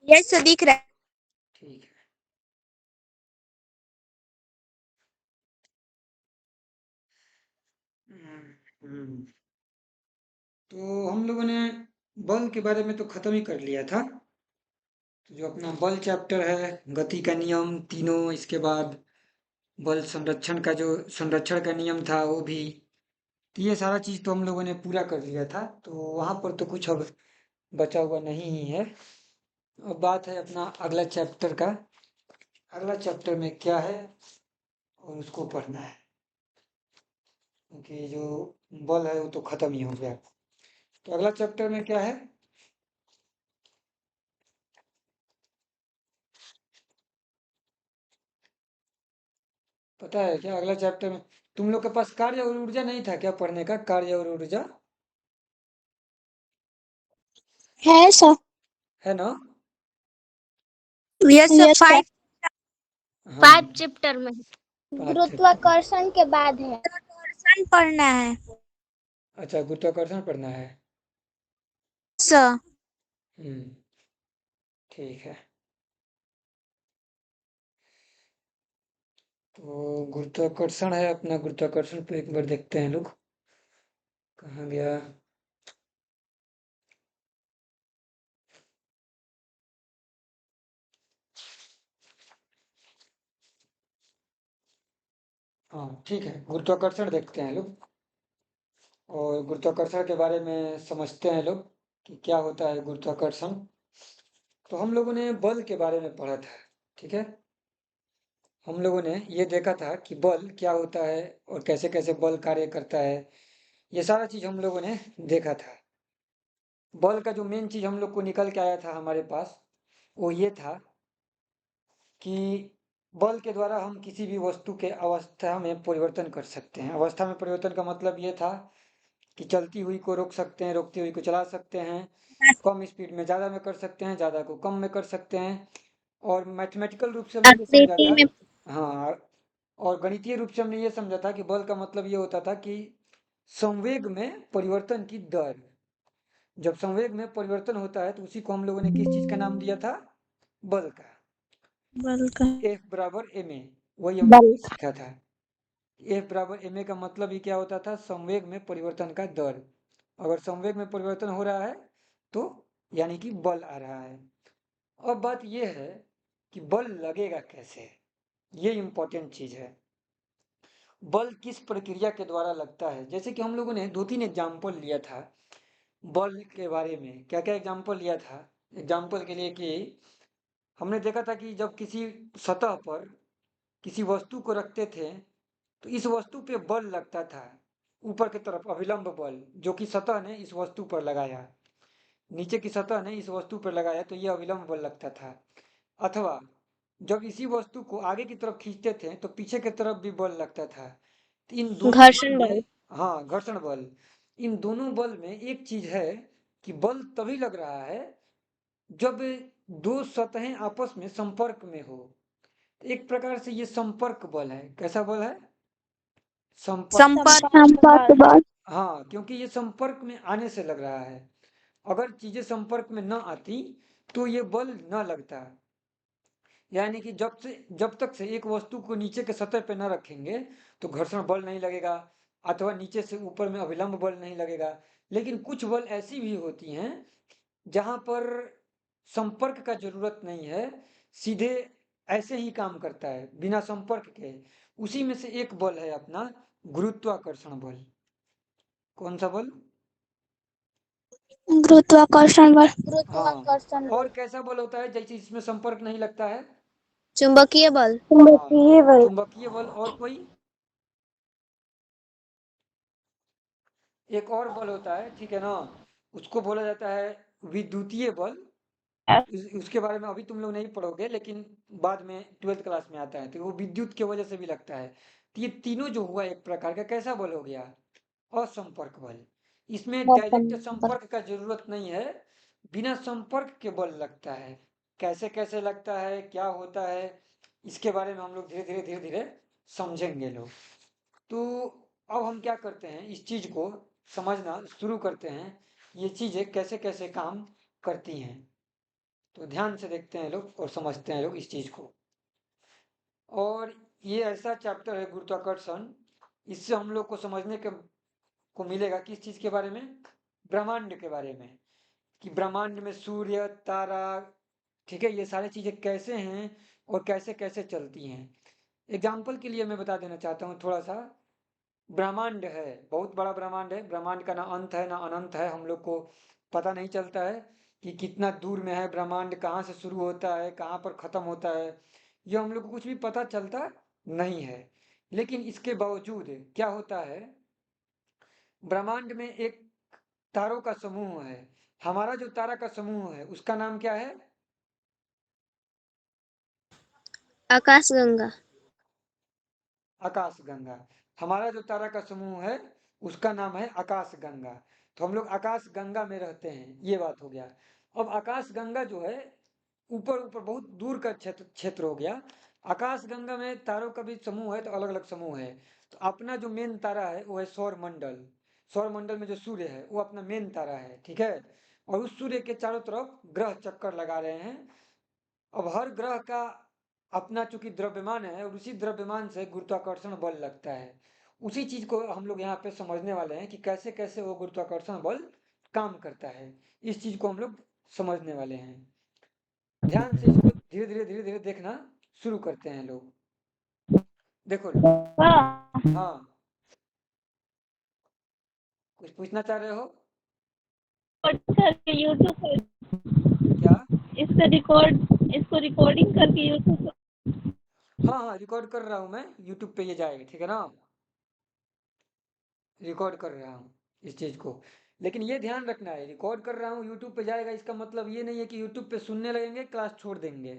Yes sir दिख रहा है। ठीक है। हम्म, तो हम लोगों ने बल के बारे में तो खत्म ही कर लिया था। तो जो अपना बल चैप्टर है, गति का नियम तीनों, इसके बाद बल संरक्षण का जो संरक्षण का नियम था वो भी, तो ये सारा चीज तो हम लोगों ने पूरा कर लिया था। तो वहां पर तो कुछ अब बचा हुआ नहीं ही है। अब बात है अपना अगला चैप्टर का। अगला चैप्टर में क्या है और उसको पढ़ना है, क्योंकि जो बल है वो तो खत्म ही हो गया। तो अगला चैप्टर में क्या है? पता है क्या अगला चैप्टर में? तुम लोग के पास कार्य और ऊर्जा नहीं था क्या पढ़ने का? कार्य और ऊर्जा है सर। है ना? Yes sir yes sir. 5 हाँ, 5 चैप्टर में पांच चैप्टर। गुरुत्वाकर्षण के बाद है। दर्शन पढ़ना है अच्छा, गुरुत्वाकर्षण पढ़ना है। सर। हम्म, ठीक है। तो गुरुत्वाकर्षण है अपना, गुरुत्वाकर्षण पे एक बार देखते हैं लोग। कहाँ गया? हाँ ठीक है, गुरुत्वाकर्षण देखते हैं लोग। और गुरुत्वाकर्षण के बारे में समझते हैं लोग कि क्या होता है गुरुत्वाकर्षण। तो हम लोगों ने बल के बारे में पढ़ा था, ठीक है। हम लोगों ने ये देखा था कि बल क्या होता है और कैसे कैसे बल कार्य करता है। ये सारा चीज हम लोगों ने देखा था। बल का जो मेन चीज हम लोग को निकल के आया था हमारे पास, वो ये था कि बल के द्वारा हम किसी भी वस्तु के अवस्था में परिवर्तन कर सकते हैं। अवस्था में परिवर्तन का मतलब ये था कि चलती हुई को रोक सकते हैं, रोकती हुई को चला सकते हैं, कम स्पीड में ज़्यादा में कर सकते हैं, ज़्यादा को कम में कर सकते हैं। और मैथमेटिकल रूप से हमने ये समझा आकृति था। में। हाँ, और गणितीय रूप से हमने ये समझा था कि बल का मतलब ये होता था कि संवेग में परिवर्तन की दर। जब संवेग में परिवर्तन होता है तो उसी को हम लोगों ने किस चीज का नाम दिया था? बल का। बल का F बराबर ma, वही हम लोगों बल ने सीखा था। F बराबर ma का मतलब ही क्या होता था? संवेग में परिवर्तन का दर। अगर संवेग में परिवर्तन हो रहा है तो यानी कि बल आ रहा है। अब बात यह है कि बल लगेगा कैसे, ये इंपॉर्टेंट चीज है। बल किस प्रक्रिया के द्वारा लगता है? जैसे कि हम लोगों ने दो तीन एग्जाम्पल लिया था बल के बारे में। क्या क्या एग्जाम्पल लिया था? एग्जाम्पल के लिए कि हमने देखा था कि जब किसी सतह पर किसी वस्तु को रखते थे तो इस वस्तु पे बल लगता था, ऊपर की तरफ अभिलंब बल, जो कि सतह ने इस वस्तु पर लगाया। नीचे की सतह ने इस वस्तु पर लगाया तो ये अभिलंब बल लगता था। अथवा जब इसी वस्तु को आगे की तरफ खींचते थे तो पीछे की तरफ भी बल लगता था। तो इन दोनों बल घर्षण बल। में, हाँ, घर्षण बल। इन दोनों बल में एक चीज है कि बल तभी लग रहा है जब दो सतहें आपस में संपर्क में हो। एक प्रकार से ये संपर्क बल है। कैसा बल है? संपर्क बल। संपर्क संपर्क बल। हाँ, क्योंकि ये संपर्क में आने से लग रहा है। अगर चीजें संपर्क में न आती तो ये बल न लगता। यानी कि जब तक से एक वस्तु को नीचे के सतह पे न रखेंगे तो घर्षण बल नहीं लगेगा, अथवा नीचे से ऊपर में अभिलंब बल नहीं लगेगा। लेकिन कुछ बल ऐसी भी होती हैं जहां पर संपर्क का जरूरत नहीं है, सीधे ऐसे ही काम करता है बिना संपर्क के। उसी में से एक बल है अपना गुरुत्वाकर्षण बल। कौन सा बल? गुरुत्वाकर्षण बल हाँ। गुरुत्वाकर्षण और बल। कैसा बल होता है जैसे इसमें संपर्क नहीं लगता है? चुंबकीय बल हाँ, चुंबकीय बल। चुंबकीय बल। और कोई एक और बल होता है, ठीक है ना? उसको बोला जाता है विद्युतीय बल। उसके बारे में अभी तुम लोग नहीं पढ़ोगे, लेकिन बाद में 12th क्लास में आता है। तो वो विद्युत की वजह से भी लगता है। तो ये तीनों जो हुआ एक प्रकार का कैसा बल हो गया? असंपर्क बल। इसमें डायरेक्ट संपर्क का जरूरत नहीं है, बिना संपर्क के बल लगता है। कैसे कैसे लगता है, क्या होता है, इसके बारे में हम लोग धीरे धीरे समझेंगे लोग। तो अब हम क्या करते हैं, इस चीज को समझना शुरू करते हैं, ये चीजें कैसे कैसे काम करती हैं। तो ध्यान से देखते हैं लोग और समझते हैं लोग इस चीज को। और ये ऐसा चैप्टर है गुरुत्वाकर्षण, इससे हम लोग को समझने को मिलेगा किस चीज के बारे में, ब्रह्मांड के बारे में, कि ब्रह्मांड में सूर्य, तारा, ठीक है, ये सारी चीजें कैसे हैं और कैसे कैसे चलती हैं। एग्जाम्पल के लिए मैं बता देना चाहता हूँ थोड़ा सा। ब्रह्मांड है, बहुत बड़ा ब्रह्मांड है, ब्रह्मांड का ना अंत है ना अनंत है, हम लोग को पता नहीं चलता है कि कितना दूर में है ब्रह्मांड, कहाँ से शुरू होता है कहाँ पर खत्म होता है, ये हम लोग को कुछ भी पता चलता नहीं है। लेकिन इसके बावजूद क्या होता है, ब्रह्मांड में एक तारों का समूह है। हमारा जो तारा का समूह है उसका नाम क्या है? आकाशगंगा। आकाशगंगा। हमारा जो तारा का समूह है उसका नाम है आकाशगंगा। तो हम लोग आकाशगंगा में रहते हैं, ये बात हो गया। अब आकाशगंगा जो है ऊपर ऊपर बहुत दूर का क्षेत्र क्षेत्र हो गया। आकाशगंगा में तारों का भी समूह है, तो अलग अलग समूह है। तो अपना जो मेन तारा है वो है सौर मंडल। सौर मंडल में जो सूर्य है वो अपना मेन तारा है, ठीक है। और उस सूर्य के चारों तरफ ग्रह चक्कर लगा रहे हैं। अब हर ग्रह का अपना चूंकि द्रव्यमान है और उसी द्रव्यमान से गुरुत्वाकर्षण बल लगता है। उसी चीज को हम लोग यहाँ पे समझने वाले हैं कि कैसे कैसे वो गुरुत्वाकर्षण बल काम करता है। इस चीज को हम लोग समझने वाले हैं। ध्यान से इसको धीरे धीरे देखना शुरू करते हैं लोग। देखो लोग, हाँ, कुछ पूछना चाह रहे हो करके यूट्यूब पे क्या? इसको रिकॉर्डिंग करके यूट्यूब हाँ हाँ, रिकॉर्ड कर रहा हूँ मैं, यूट्यूब पे ये जाएगा, ठीक है ना। रिकॉर्ड कर रहा हूँ इस चीज को। लेकिन ये ध्यान रखना है, रिकॉर्ड कर रहा हूँ यूट्यूब पे जाएगा, इसका मतलब ये नहीं है कि यूट्यूब पे सुनने लगेंगे क्लास छोड़ देंगे।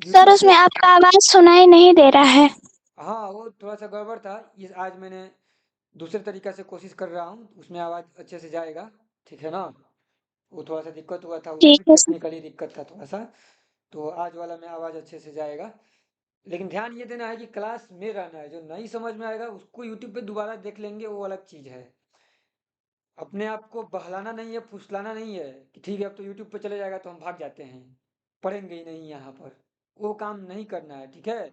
सर यूट्यूब पे, उसमें आपका आवाज सुनाई नहीं दे रहा है। हाँ वो थोड़ा सा गड़बड़ था, ये आज मैंने दूसरे तरीका से कोशिश कर रहा हूँ, उसमें आवाज अच्छे से जाएगा, ठीक है ना। वो थोड़ा सा दिक्कत हुआ था, उसमें ठीक भी है सर। टेक्निकली दिक्कत था थोड़ा सा। तो आज वाला में आवाज अच्छे से जाएगा। लेकिन ध्यान ये देना है कि क्लास में रहना है, जो नहीं समझ में आएगा उसको यूट्यूब पे दोबारा देख लेंगे, वो अलग चीज है। अपने आप को बहलाना नहीं है, फुसलाना नहीं है कि ठीक है अब तो यूट्यूब पे चले जाएगा तो हम भाग जाते हैं, पढ़ेंगे ही नहीं यहाँ पर। वो काम नहीं करना है, ठीक है।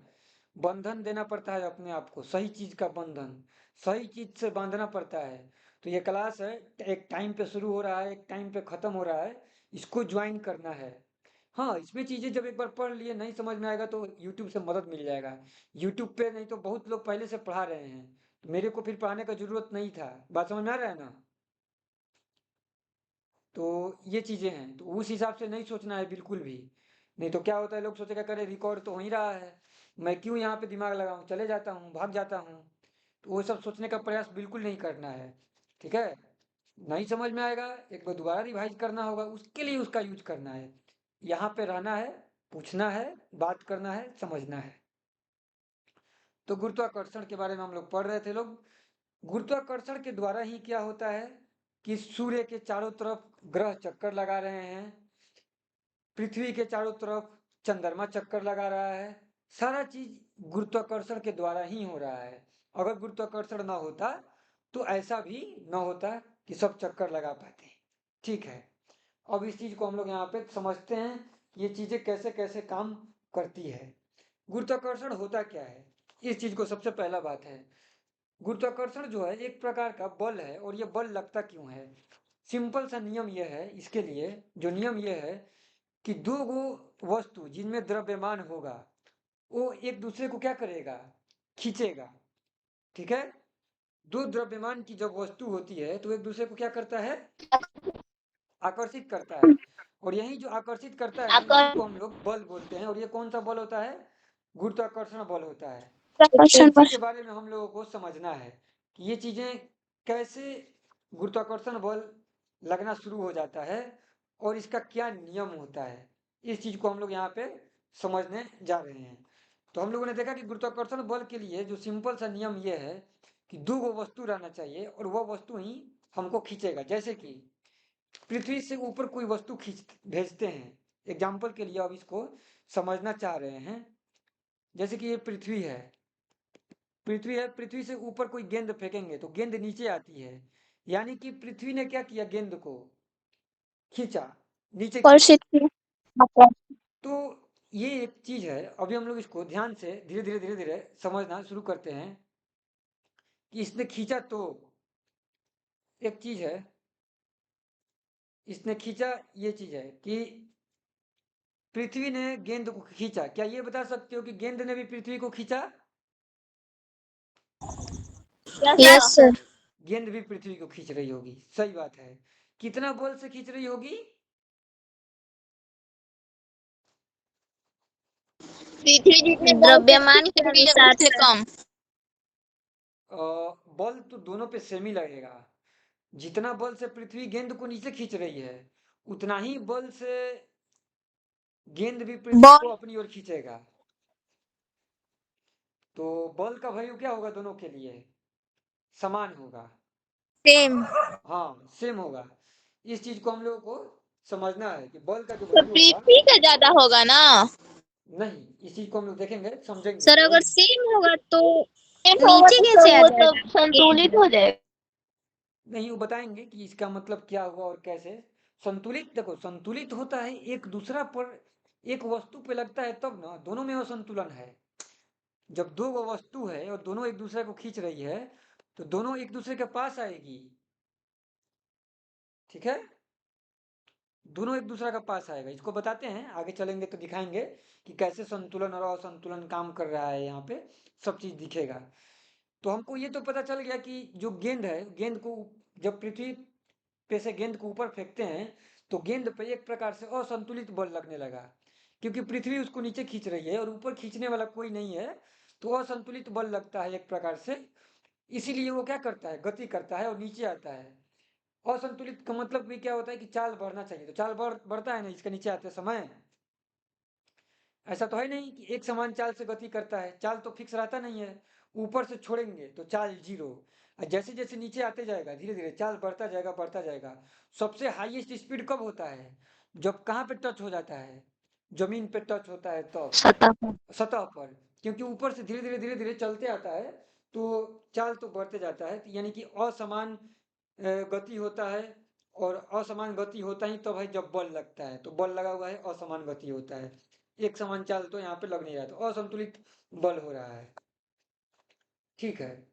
बंधन देना पड़ता है अपने आप को, सही चीज का बंधन, सही चीज से बांधना पड़ता है। तो ये क्लास है, एक टाइम पे शुरू हो रहा है, एक टाइम पे खत्म हो रहा है, इसको ज्वाइन करना है। हाँ, इसमें चीजें जब एक बार पढ़ लिए नहीं समझ में आएगा तो यूट्यूब से मदद मिल जाएगा। यूट्यूब पे नहीं तो बहुत लोग पहले से पढ़ा रहे हैं, तो मेरे को फिर पढ़ाने का जरूरत नहीं था। बात समझ में आ रहा है ना। तो ये चीजें हैं, तो उस हिसाब से नहीं सोचना है बिल्कुल भी। नहीं तो क्या होता है, लोग सोचेगा करे रिकॉर्ड तो हो ही रहा है, मैं क्यों यहाँ पे दिमाग लगाऊं, चले जाता हूँ भाग जाता हूँ। तो वो सब सोचने का प्रयास बिल्कुल नहीं करना है, ठीक है। नहीं समझ में आएगा, एक बार दोबारा रिवाइज करना होगा, उसके लिए उसका यूज करना है। यहाँ पे रहना है, पूछना है, बात करना है, समझना है। तो गुरुत्वाकर्षण के बारे में हम लोग पढ़ रहे थे लोग। गुरुत्वाकर्षण के द्वारा ही क्या होता है कि सूर्य के चारों तरफ ग्रह चक्कर लगा रहे हैं, पृथ्वी के चारों तरफ चंद्रमा चक्कर लगा रहा है। सारा चीज गुरुत्वाकर्षण के द्वारा ही हो रहा है। अगर गुरुत्वाकर्षण ना होता तो ऐसा भी ना होता कि सब चक्कर लगा पाते, ठीक है। अब इस चीज को हम लोग यहाँ पे समझते हैं, ये चीजें कैसे कैसे काम करती है। गुरुत्वाकर्षण होता क्या है, इस चीज को सबसे पहला बात है। गुरुत्वाकर्षण जो है एक प्रकार का बल है, और ये बल लगता क्यों है, सिंपल सा नियम यह है इसके लिए। जो नियम यह है कि दो गो वस्तु जिनमें द्रव्यमान होगा वो एक दूसरे को क्या करेगा, खींचेगा, ठीक है। दो द्रव्यमान की जब वस्तु होती है तो एक दूसरे को क्या करता है, आकर्षित करता है। और यही जो आकर्षित करता है ना, इसी आकर को हम लोग बल बोलते हैं। और ये कौन सा बल होता है, गुरुत्वाकर्षण बल होता है। आकर्षण इसी बल। के बारे में हम लोगों को समझना है कि ये चीजें कैसे, गुरुत्वाकर्षण बल लगना शुरू हो जाता है और इसका क्या नियम होता है, इस चीज को हम लोग यहाँ पे समझने जा रहे हैं। तो हम लोगों ने देखा कि गुरुत्वाकर्षण बल के लिए जो सिंपल सा नियम ये है कि दो वो वस्तु रहना चाहिए और वह वस्तु ही हमको खींचेगा। जैसे कि पृथ्वी से ऊपर कोई वस्तु खींच भेजते हैं, एग्जाम्पल के लिए अब इसको समझना चाह रहे हैं। जैसे कि ये पृथ्वी है, पृथ्वी है, पृथ्वी से ऊपर कोई गेंद फेंकेंगे तो गेंद नीचे आती है, यानी कि पृथ्वी ने क्या किया, गेंद को खींचा। नीचे और खींच। सिद्धि। तो ये एक चीज है, अभी हम लोग इसको ध्यान से धीरे धीरे धीरे धीरे समझना शुरू करते हैं कि इसने खींचा तो एक चीज है, इसने खींचा ये चीज है कि पृथ्वी ने गेंद को खींचा। क्या ये बता सकते हो कि गेंद ने भी पृथ्वी को खींचा? Yes sir. गेंद भी पृथ्वी को खींच रही होगी, सही बात है। कितना बल से खींच रही होगी? पृथ्वी जितने द्रव्यमान के पृथ्वी अनुसार उससे सर। कम। बल तो दोनों पे सेम ही लगेगा। जितना बल से पृथ्वी गेंद को नीचे खींच रही है, उतना ही बल से गेंद भी पृथ्वी को बॉल अपनी ओर खींचेगा। तो बल का वैल्यू क्या होगा? दोनों के लिए समान होगा। सेम। हाँ, सेम होगा। इस चीज को हम लोगों को समझना है कि बल का जो तो वैल्यू होगा। पृथ्वी का ज्यादा होगा ना। नहीं, इस चीज को हम लोग देखेंगे, समझेंगे सर तो। अगर सेम होगा तो होगा नीचे तो कैसे आ वो जाएगा सब संतुलित हो जाएगा। नहीं, वो बताएंगे कि इसका मतलब क्या हुआ और कैसे। संतुलित, देखो संतुलित होता है एक दूसरा पर, एक वस्तु पे लगता है तब ना, दोनों में असंतुलन है। जब दो वो वस्तु है और दोनों एक दूसरे को खींच रही है, तो दोनों एक दूसरे के पास आएगी। ठीक है, दोनों एक दूसरे के पास आएगा। इसको बताते हैं, आगे चलेंगे तो दिखाएंगे कि कैसे संतुलन और असंतुलन काम कर रहा है। यहाँ पे सब चीज दिखेगा। तो हमको ये तो पता चल गया कि जो गेंद है, गेंद को जब पृथ्वी पे से गेंद को ऊपर फेंकते हैं, तो गेंद पे एक प्रकार से असंतुलित बल लगने लगा, क्योंकि पृथ्वी उसको नीचे खींच रही है और ऊपर खींचने वाला कोई नहीं है। तो असंतुलित बल लगता है एक प्रकार से। इसीलिए वो क्या करता है, गति करता है और नीचे आता है। असंतुलित का मतलब भी क्या होता है कि चाल बढ़ना चाहिए, तो चाल बढ़ता है ना इसके नीचे आते समय। ऐसा तो है नहीं कि एक समान चाल से गति करता है, चाल तो फिक्स रहता नहीं है। ऊपर से छोड़ेंगे तो चाल जीरो, और जैसे जैसे नीचे आते जाएगा धीरे धीरे चाल बढ़ता जाएगा बढ़ता जाएगा। सबसे हाईएस्ट स्पीड कब होता है? जब कहाँ पे टच हो जाता है? जमीन पे टच होता है तब, सतह पर। सतह पर। क्योंकि ऊपर से धीरे धीरे धीरे धीरे चलते आता है, तो चाल तो बढ़ते जाता है, यानी कि असमान गति होता है। और असमान गति होता ही तब है जब बल लगता है, तो बल लगा हुआ है, असमान गति होता है। एक समान चाल तो यहाँ पे लग नहीं रहा, तो असंतुलित बल हो रहा है। ठीक है,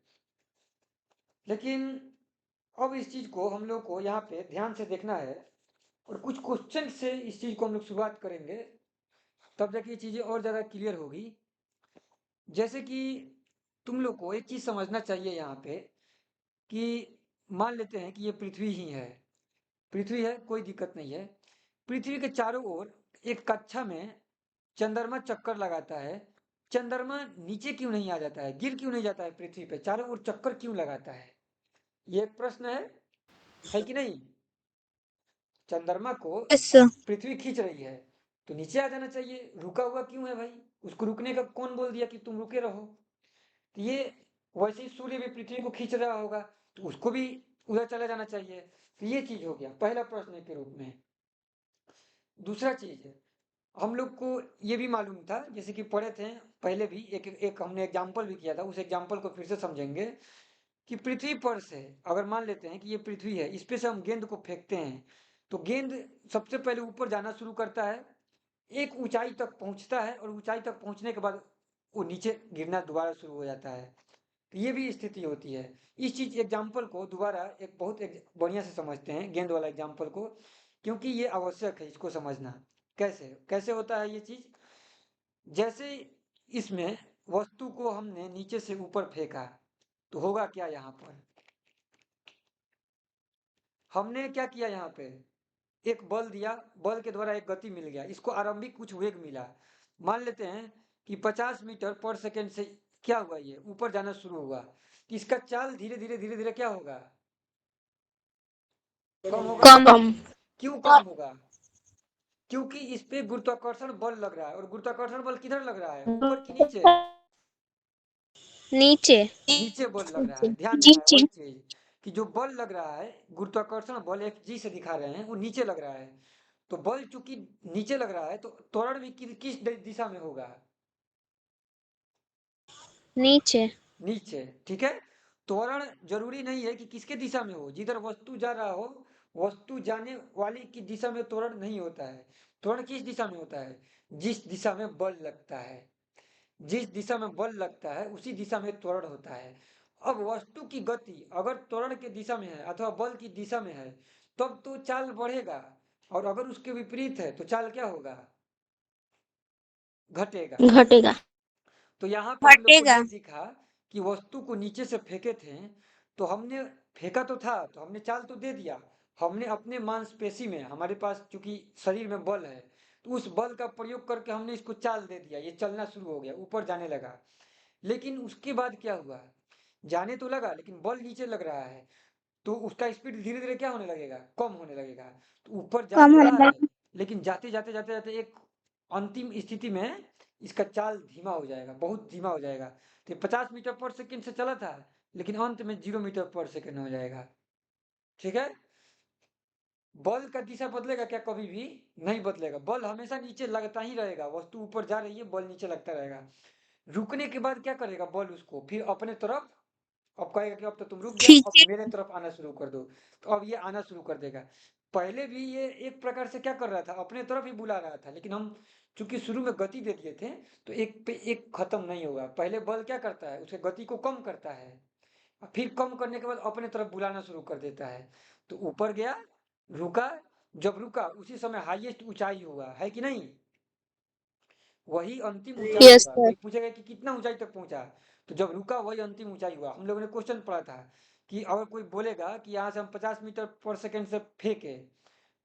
लेकिन अब इस चीज को हम लोग को यहाँ पे ध्यान से देखना है, और कुछ क्वेश्चन से इस चीज को हम लोग शुरुआत करेंगे, तब जाके ये चीजें और ज्यादा क्लियर होगी। जैसे कि तुम लोग को एक चीज समझना चाहिए यहाँ पे कि मान लेते हैं कि ये पृथ्वी ही है। पृथ्वी है, कोई दिक्कत नहीं है। पृथ्वी के चारों ओर एक कक्षा में चंद्रमा चक्कर लगाता है। चंद्रमा नीचे क्यों नहीं आ जाता है, गिर क्यों नहीं जाता है पृथ्वी पे, चारों ओर चक्कर क्यों लगाता है? ये एक प्रश्न है कि नहीं? चंद्रमा को यस। पृथ्वी खींच रही है, तो नीचे आ जाना चाहिए, रुका हुआ क्यों है भाई? उसको रुकने का कौन बोल दिया कि तुम रुके रहो? तो ये वैसे ही सूर्य भी पृथ्वी को खींच रहा होगा, तो उसको भी उधर चला जाना चाहिए। तो ये चीज हो गया पहला प्रश्न के रूप में। दूसरा चीज है, हम लोग को ये भी मालूम था, जैसे कि पढ़े थे पहले भी, एक हमने एग्जाम्पल भी किया था, उस एग्जाम्पल को फिर से समझेंगे कि पृथ्वी पर से अगर मान लेते हैं कि ये पृथ्वी है, इस पे से हम गेंद को फेंकते हैं, तो गेंद सबसे पहले ऊपर जाना शुरू करता है, एक ऊंचाई तक पहुंचता है, और ऊंचाई तक पहुंचने के बाद वो नीचे गिरना दोबारा शुरू हो जाता है। तो ये भी स्थिति होती है। इस चीज एग्जाम्पल को दोबारा एक बहुत एक बढ़िया से समझते हैं, गेंद वाला एग्जाम्पल को, क्योंकि ये आवश्यक है इसको समझना। कैसे कैसे होता है ये चीज? जैसे इसमें वस्तु को हमने नीचे से ऊपर फेंका, तो होगा क्या यहाँ पर? हमने क्या किया यहाँ पे, एक बल दिया, बल के द्वारा एक गति मिल गया, इसको आरंभिक कुछ वेग मिला। मान लेते हैं कि 50 मीटर पर सेकेंड से क्या हुआ, ये ऊपर जाना शुरू हुआ, कि इसका चाल धीरे धीरे धीरे धीरे क्या होगा, कम होगा। कम। क्यों कम होगा? क्योंकि इस पे गुरुत्वाकर्षण बल लग रहा है, और गुरुत्वाकर्षण बल किधर लग रहा है, ऊपर की नीचे? नीचे। नीचे बल लग रहा है, ध्यान जी देना है जी। वही चीज, कि जो बल लग रहा है, गुरुत्वाकर्षण बल एफ जी से दिखा रहे हैं, वो नीचे लग रहा है। तो बल चूंकि नीचे लग रहा है, तो त्वरण भी किस दिशा में होगा? नीचे। नीचे। ठीक है, त्वरण जरूरी नहीं है कि किसके दिशा में हो, जिधर वस्तु जा रहा हो वस्तु जाने वाली की दिशा में त्वरण नहीं होता है। त्वरण किस दिशा में होता है? जिस दिशा में बल लगता है, जिस दिशा में बल लगता है उसी दिशा में त्वरण होता है। अब वस्तु की गति अगर त्वरण की दिशा में है अथवा बल की दिशा में है तब तो चाल बढ़ेगा, और अगर उसके विपरीत है तो चाल क्या होगा? घटेगा। घटेगा। तो यहाँ पे हम लोग को हटेगा। ये सीखा कि वस्तु को नीचे से फेंके थे, तो हमने फेंका तो था, तो हमने चाल तो दे दिया। हमने अपने मांसपेशी में, हमारे पास चूंकि शरीर में बल है, तो उस बल का प्रयोग करके हमने इसको चाल दे दिया, ये चलना शुरू हो गया, ऊपर जाने लगा। लेकिन उसके बाद क्या हुआ? जाने तो लगा लेकिन बल नीचे लग रहा है, तो उसका स्पीड धीरे धीरे क्या होने लगेगा? कम होने लगेगा। तो ऊपर जा कम तो रहा होने है, लेकिन जाते जाते जाते जाते एक अंतिम स्थिति में इसका चाल धीमा हो जाएगा, बहुत धीमा हो जाएगा। तो 50 मीटर पर सेकंड से चला था, लेकिन अंत में 0 मीटर पर सेकंड हो जाएगा। ठीक है। बल का दिशा बदलेगा क्या? कभी भी नहीं बदलेगा। बल हमेशा नीचे लगता ही रहेगा। वस्तु ऊपर जा रही है, बल नीचे लगता रहेगा। रुकने के बाद क्या करेगा बल? उसको फिर अपने तरफ, अब कहेगा कि अब तो तुम रुक गया, अब खींचे। मेरे तरफ आना शुरू कर दो। तो अब ये आना शुरू कर देगा। पहले भी ये एक प्रकार से क्या कर रहा था? अपने तरफ ही बुला रहा था, लेकिन हम चूंकि शुरू में गति दे दिए थे, तो एक पे एक खत्म नहीं होगा। पहले बल क्या करता है? उसके गति को कम करता है, और फिर कम करने के बाद अपने तरफ बुलाना शुरू कर देता है। तो ऊपर गया, रुका, जब रुका उसी समय हाईएस्ट ऊंचाई हुआ, है कि नहीं? वही अंतिम ऊंचाई यस हुआ। सर। कोई पूछेगा कि कितना ऊंचाई तक पहुंचा, तो जब रुका वही अंतिम ऊंचाई हुआ। हम लोगों ने क्वेश्चन पढ़ा था कि अगर कोई बोलेगा कि यहाँ से हम 50 मीटर पर सेकंड से फेंके,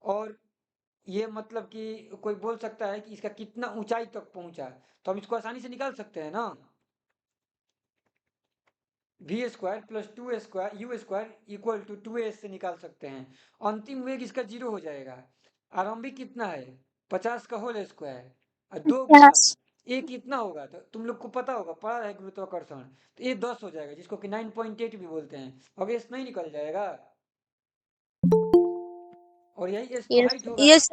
और ये मतलब कि कोई बोल सकता है कि इसका कितना ऊंचाई तक पहुंचा, तो हम इसको आसानी से निकाल सकते हैं ना। v² + 2a² u² = 2a से निकाल सकते हैं। अंतिम वेग इसका 0 हो जाएगा। आरंभिक कितना है? 50 का होल स्क्वायर, और 2 गुना यस। ए कितना होगा? तो तुम लोग को पता होगा, पढ़ा है गुरुत्वाकर्षण। तो ये 10 हो जाएगा, जिसको कि 9.8 भी बोलते हैं। अब एस नहीं निकल जाएगा, और यही एस तो यस हाइट सर। होगा। यस।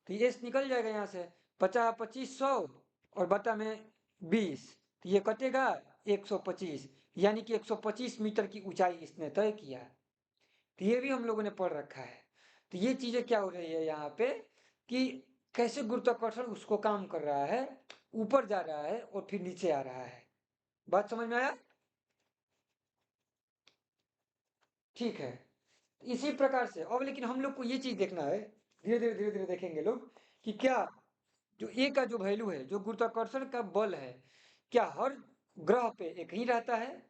तो ये एस निकल जाएगा यहाँ से। 50 2500 और बटा में 20, तो ये कटेगा 125, यानी कि 125 मीटर की ऊंचाई इसने तय किया। तो ये भी हम लोगों ने पढ़ रखा है। तो ये चीजें क्या हो रही है यहाँ पे, कि कैसे गुरुत्वाकर्षण उसको काम कर रहा है, ऊपर जा रहा है और फिर नीचे आ रहा है। बात समझ में आया? ठीक है। इसी प्रकार से अब लेकिन हम लोग को ये चीज देखना है, धीरे धीरे देखेंगे लोग, कि क्या जो ए का जो वैल्यू है, जो गुरुत्वाकर्षण का बल है, क्या हर ग्रह पे एक ही रहता है?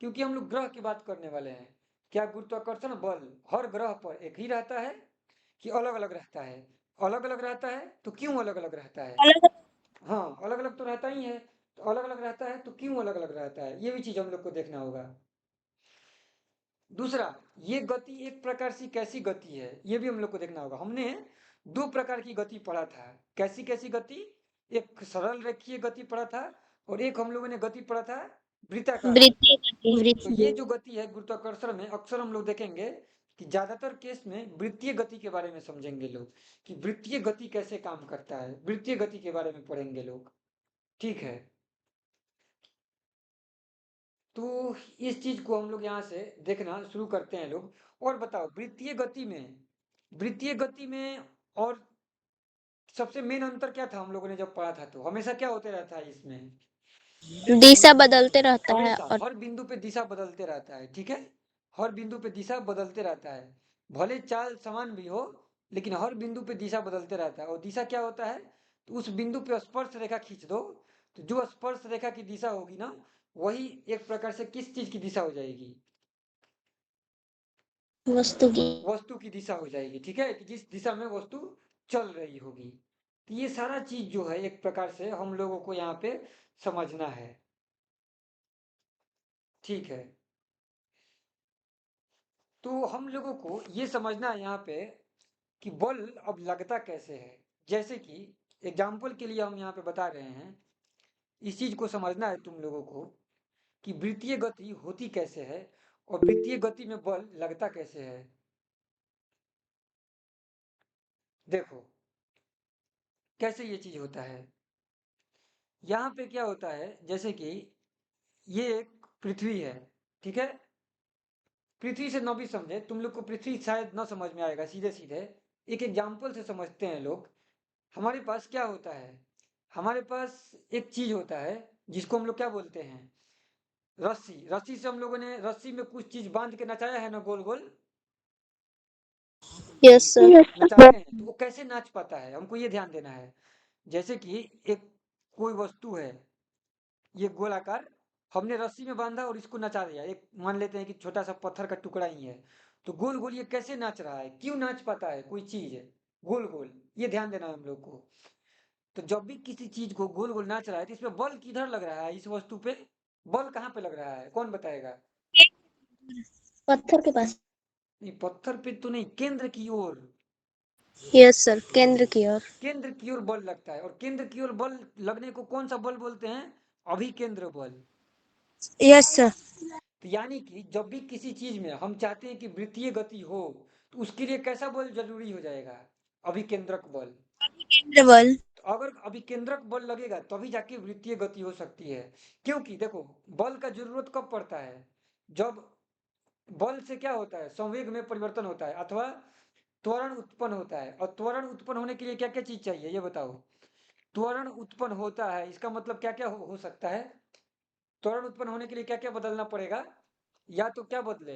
क्योंकि हम लोग ग्रह की बात करने वाले हैं। क्या गुरुत्वाकर्षण बल हर ग्रह पर एक ही रहता है, कि अलग अलग रहता है? अलग अलग रहता है तो क्यों अलग अलग रहता है? अलग। हाँ, अलग अलग तो रहता ही है। तो अलग अलग रहता है तो क्यों अलग अलग रहता है, ये भी चीज हम लोग को देखना होगा। दूसरा, ये गति एक प्रकार से कैसी गति है, ये भी हम लोग को देखना होगा। हमने दो प्रकार की गति पढ़ा था। कैसी कैसी गति? एक सरल रेखीय गति पढ़ा था, और एक हम लोगों ने गति पढ़ा था वृत्ताकार वृत्तीय गति। गति। तो ये जो गति है गुरुत्वाकर्षण में, अक्सर हम लोग देखेंगे कि ज्यादातर केस में वृत्तीय गति के बारे में समझेंगे लोग, कि वृत्तीय गति कैसे काम करता है, वृत्तीय गति के बारे में पढ़ेंगे लोग। ठीक है। तो इस चीज को हम लोग यहाँ से देखना शुरू करते हैं लोग। और बताओ, वृत्तीय गति में और सबसे मेन अंतर क्या था हम लोगों ने जब पढ़ा था? तो हमेशा क्या होते रहता है इसमें? दिशा बदलते रहता है हमेशा और हर बिंदु पे दिशा बदलते रहता है। ठीक है। हर बिंदु पे दिशा बदलते रहता है। भले चाल समान भी हो, लेकिन हर बिंदु पे दिशा बदलते रहता है। और दिशा क्या होता है? तो उस बिंदु पे स्पर्श रेखा खींच दो, तो जो स्पर्श रेखा की दिशा होगी ना, वही एक प्रकार से किस चीज की दिशा हो जाएगी? वस्तु की। वस्तु की दिशा हो जाएगी। ठीक है, कि जिस दिशा में वस्तु चल रही होगी। तो ये सारा चीज जो है एक प्रकार से हम लोगों को यहाँ पे समझना है। ठीक है। तो हम लोगों को ये समझना है यहाँ पे कि बल अब लगता कैसे है। जैसे कि एग्जाम्पल के लिए हम यहाँ पे बता रहे हैं, इस चीज को समझना है तुम लोगों को, कि वृत्तीय गति होती कैसे है और वृत्तीय गति में बल लगता कैसे है। देखो कैसे ये चीज होता है। यहाँ पे क्या होता है, जैसे कि ये एक पृथ्वी है। ठीक है। पृथ्वी से न भी समझे, तुम लोग को पृथ्वी शायद न समझ में आएगा, सीधे सीधे एक एग्जाम्पल से समझते हैं लोग। हमारे पास क्या होता है, हमारे पास एक चीज होता है जिसको हम लोग क्या बोलते हैं, रस्सी। रस्सी से हम लोगों ने, रस्सी में कुछ चीज बांध के नचाया है ना, गोल गोल यस सर। नचाते हैं, तो वो कैसे नाच पाता है, हमको ये ध्यान देना है। जैसे कि एक कोई वस्तु है, ये गोलाकार, हमने रस्सी में बांधा और इसको नचा दिया। एक मान लेते हैं कि छोटा सा पत्थर का टुकड़ा ही है, तो गोल गोल ये कैसे नाच रहा है, क्यों नाच पाता है कोई चीज है गोल गोल, ये ध्यान देना है हम लोग को। तो जब भी किसी चीज को गोल गोल नाच रहा है, तो इसमें बल किधर लग रहा है, इस वस्तु पे बल कहाँ पे लग रहा है, कौन बताएगा? पत्थर के पास। नहीं, पत्थर पे तो नहीं, केंद्र की ओर, यस सर, केंद्र की ओर। केंद्र की ओर बल लगता है। और केंद्र की ओर बल लगने को कौन सा बल बोलते हैं? अभिकेंद्र बल। Yes sir. तो यानी कि जब भी किसी चीज में हम चाहते हैं कि वृत्तीय गति हो, तो उसके लिए कैसा बल जरूरी हो जाएगा? अभिकेंद्रक बल। केंद्र बल। तो अगर अभिकेंद्रक बल लगेगा तभी जाके वृत्तीय गति हो सकती है। क्योंकि देखो, बल का जरूरत कब पड़ता है? जब बल से क्या होता है, संवेग में परिवर्तन होता है अथवा त्वरण उत्पन्न होता है। और त्वरण उत्पन्न होने के लिए क्या क्या चीज चाहिए, ये बताओ। त्वरण उत्पन्न होता है, इसका मतलब क्या क्या हो सकता है? त्वरण उत्पन्न होने के लिए क्या क्या बदलना पड़ेगा? या तो क्या बदले,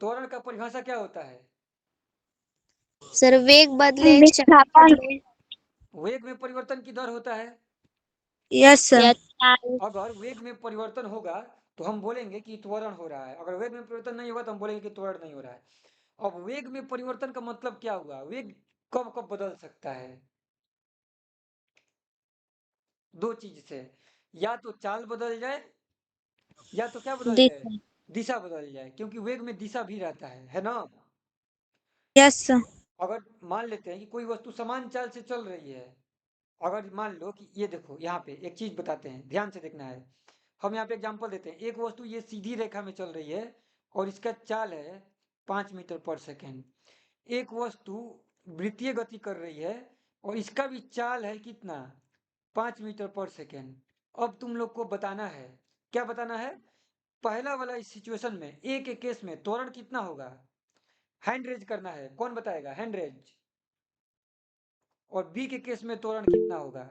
त्वरण का परिभाषा क्या होता है? सर वेग बदले, चाल बदले। वेग में परिवर्तन की दर होता है। Yes sir. या चाल। अगर वेग में परिवर्तन होगा तो हम बोलेंगे कि त्वरण हो रहा है, अगर वेग में परिवर्तन नहीं होगा तो हम बोलेंगे कि त्वरण नहीं हो रहा है। अब वेग में परिवर्तन का मतलब क्या हुआ, वेग कब कब बदल सकता है? दो चीज से, या तो चाल बदल जाए, या तो क्या बदल जाए, दिशा। दिशा बदल जाए, क्योंकि वेग में दिशा भी रहता है ना। Yes sir. अगर मान लेते हैं कि कोई वस्तु समान चाल से चल रही है, अगर मान लो कि ये देखो, यहाँ पे एक चीज बताते हैं, ध्यान से देखना है। हम यहाँ पे एग्जांपल देते हैं, एक वस्तु ये सीधी रेखा में चल रही है और इसका चाल है 5 मीटर पर सेकेंड। एक वस्तु वृत्तीय गति कर रही है और इसका भी चाल है कितना, 5 मीटर पर सेकेंड। अब तुम लोग को बताना है, क्या बताना है? पहला वाला इस सिचुएशन में, ए के केस में त्वरण कितना होगा, हैंड रेज करना है, कौन बताएगा, हैंड रेज। और बी के केस में त्वरण कितना होगा?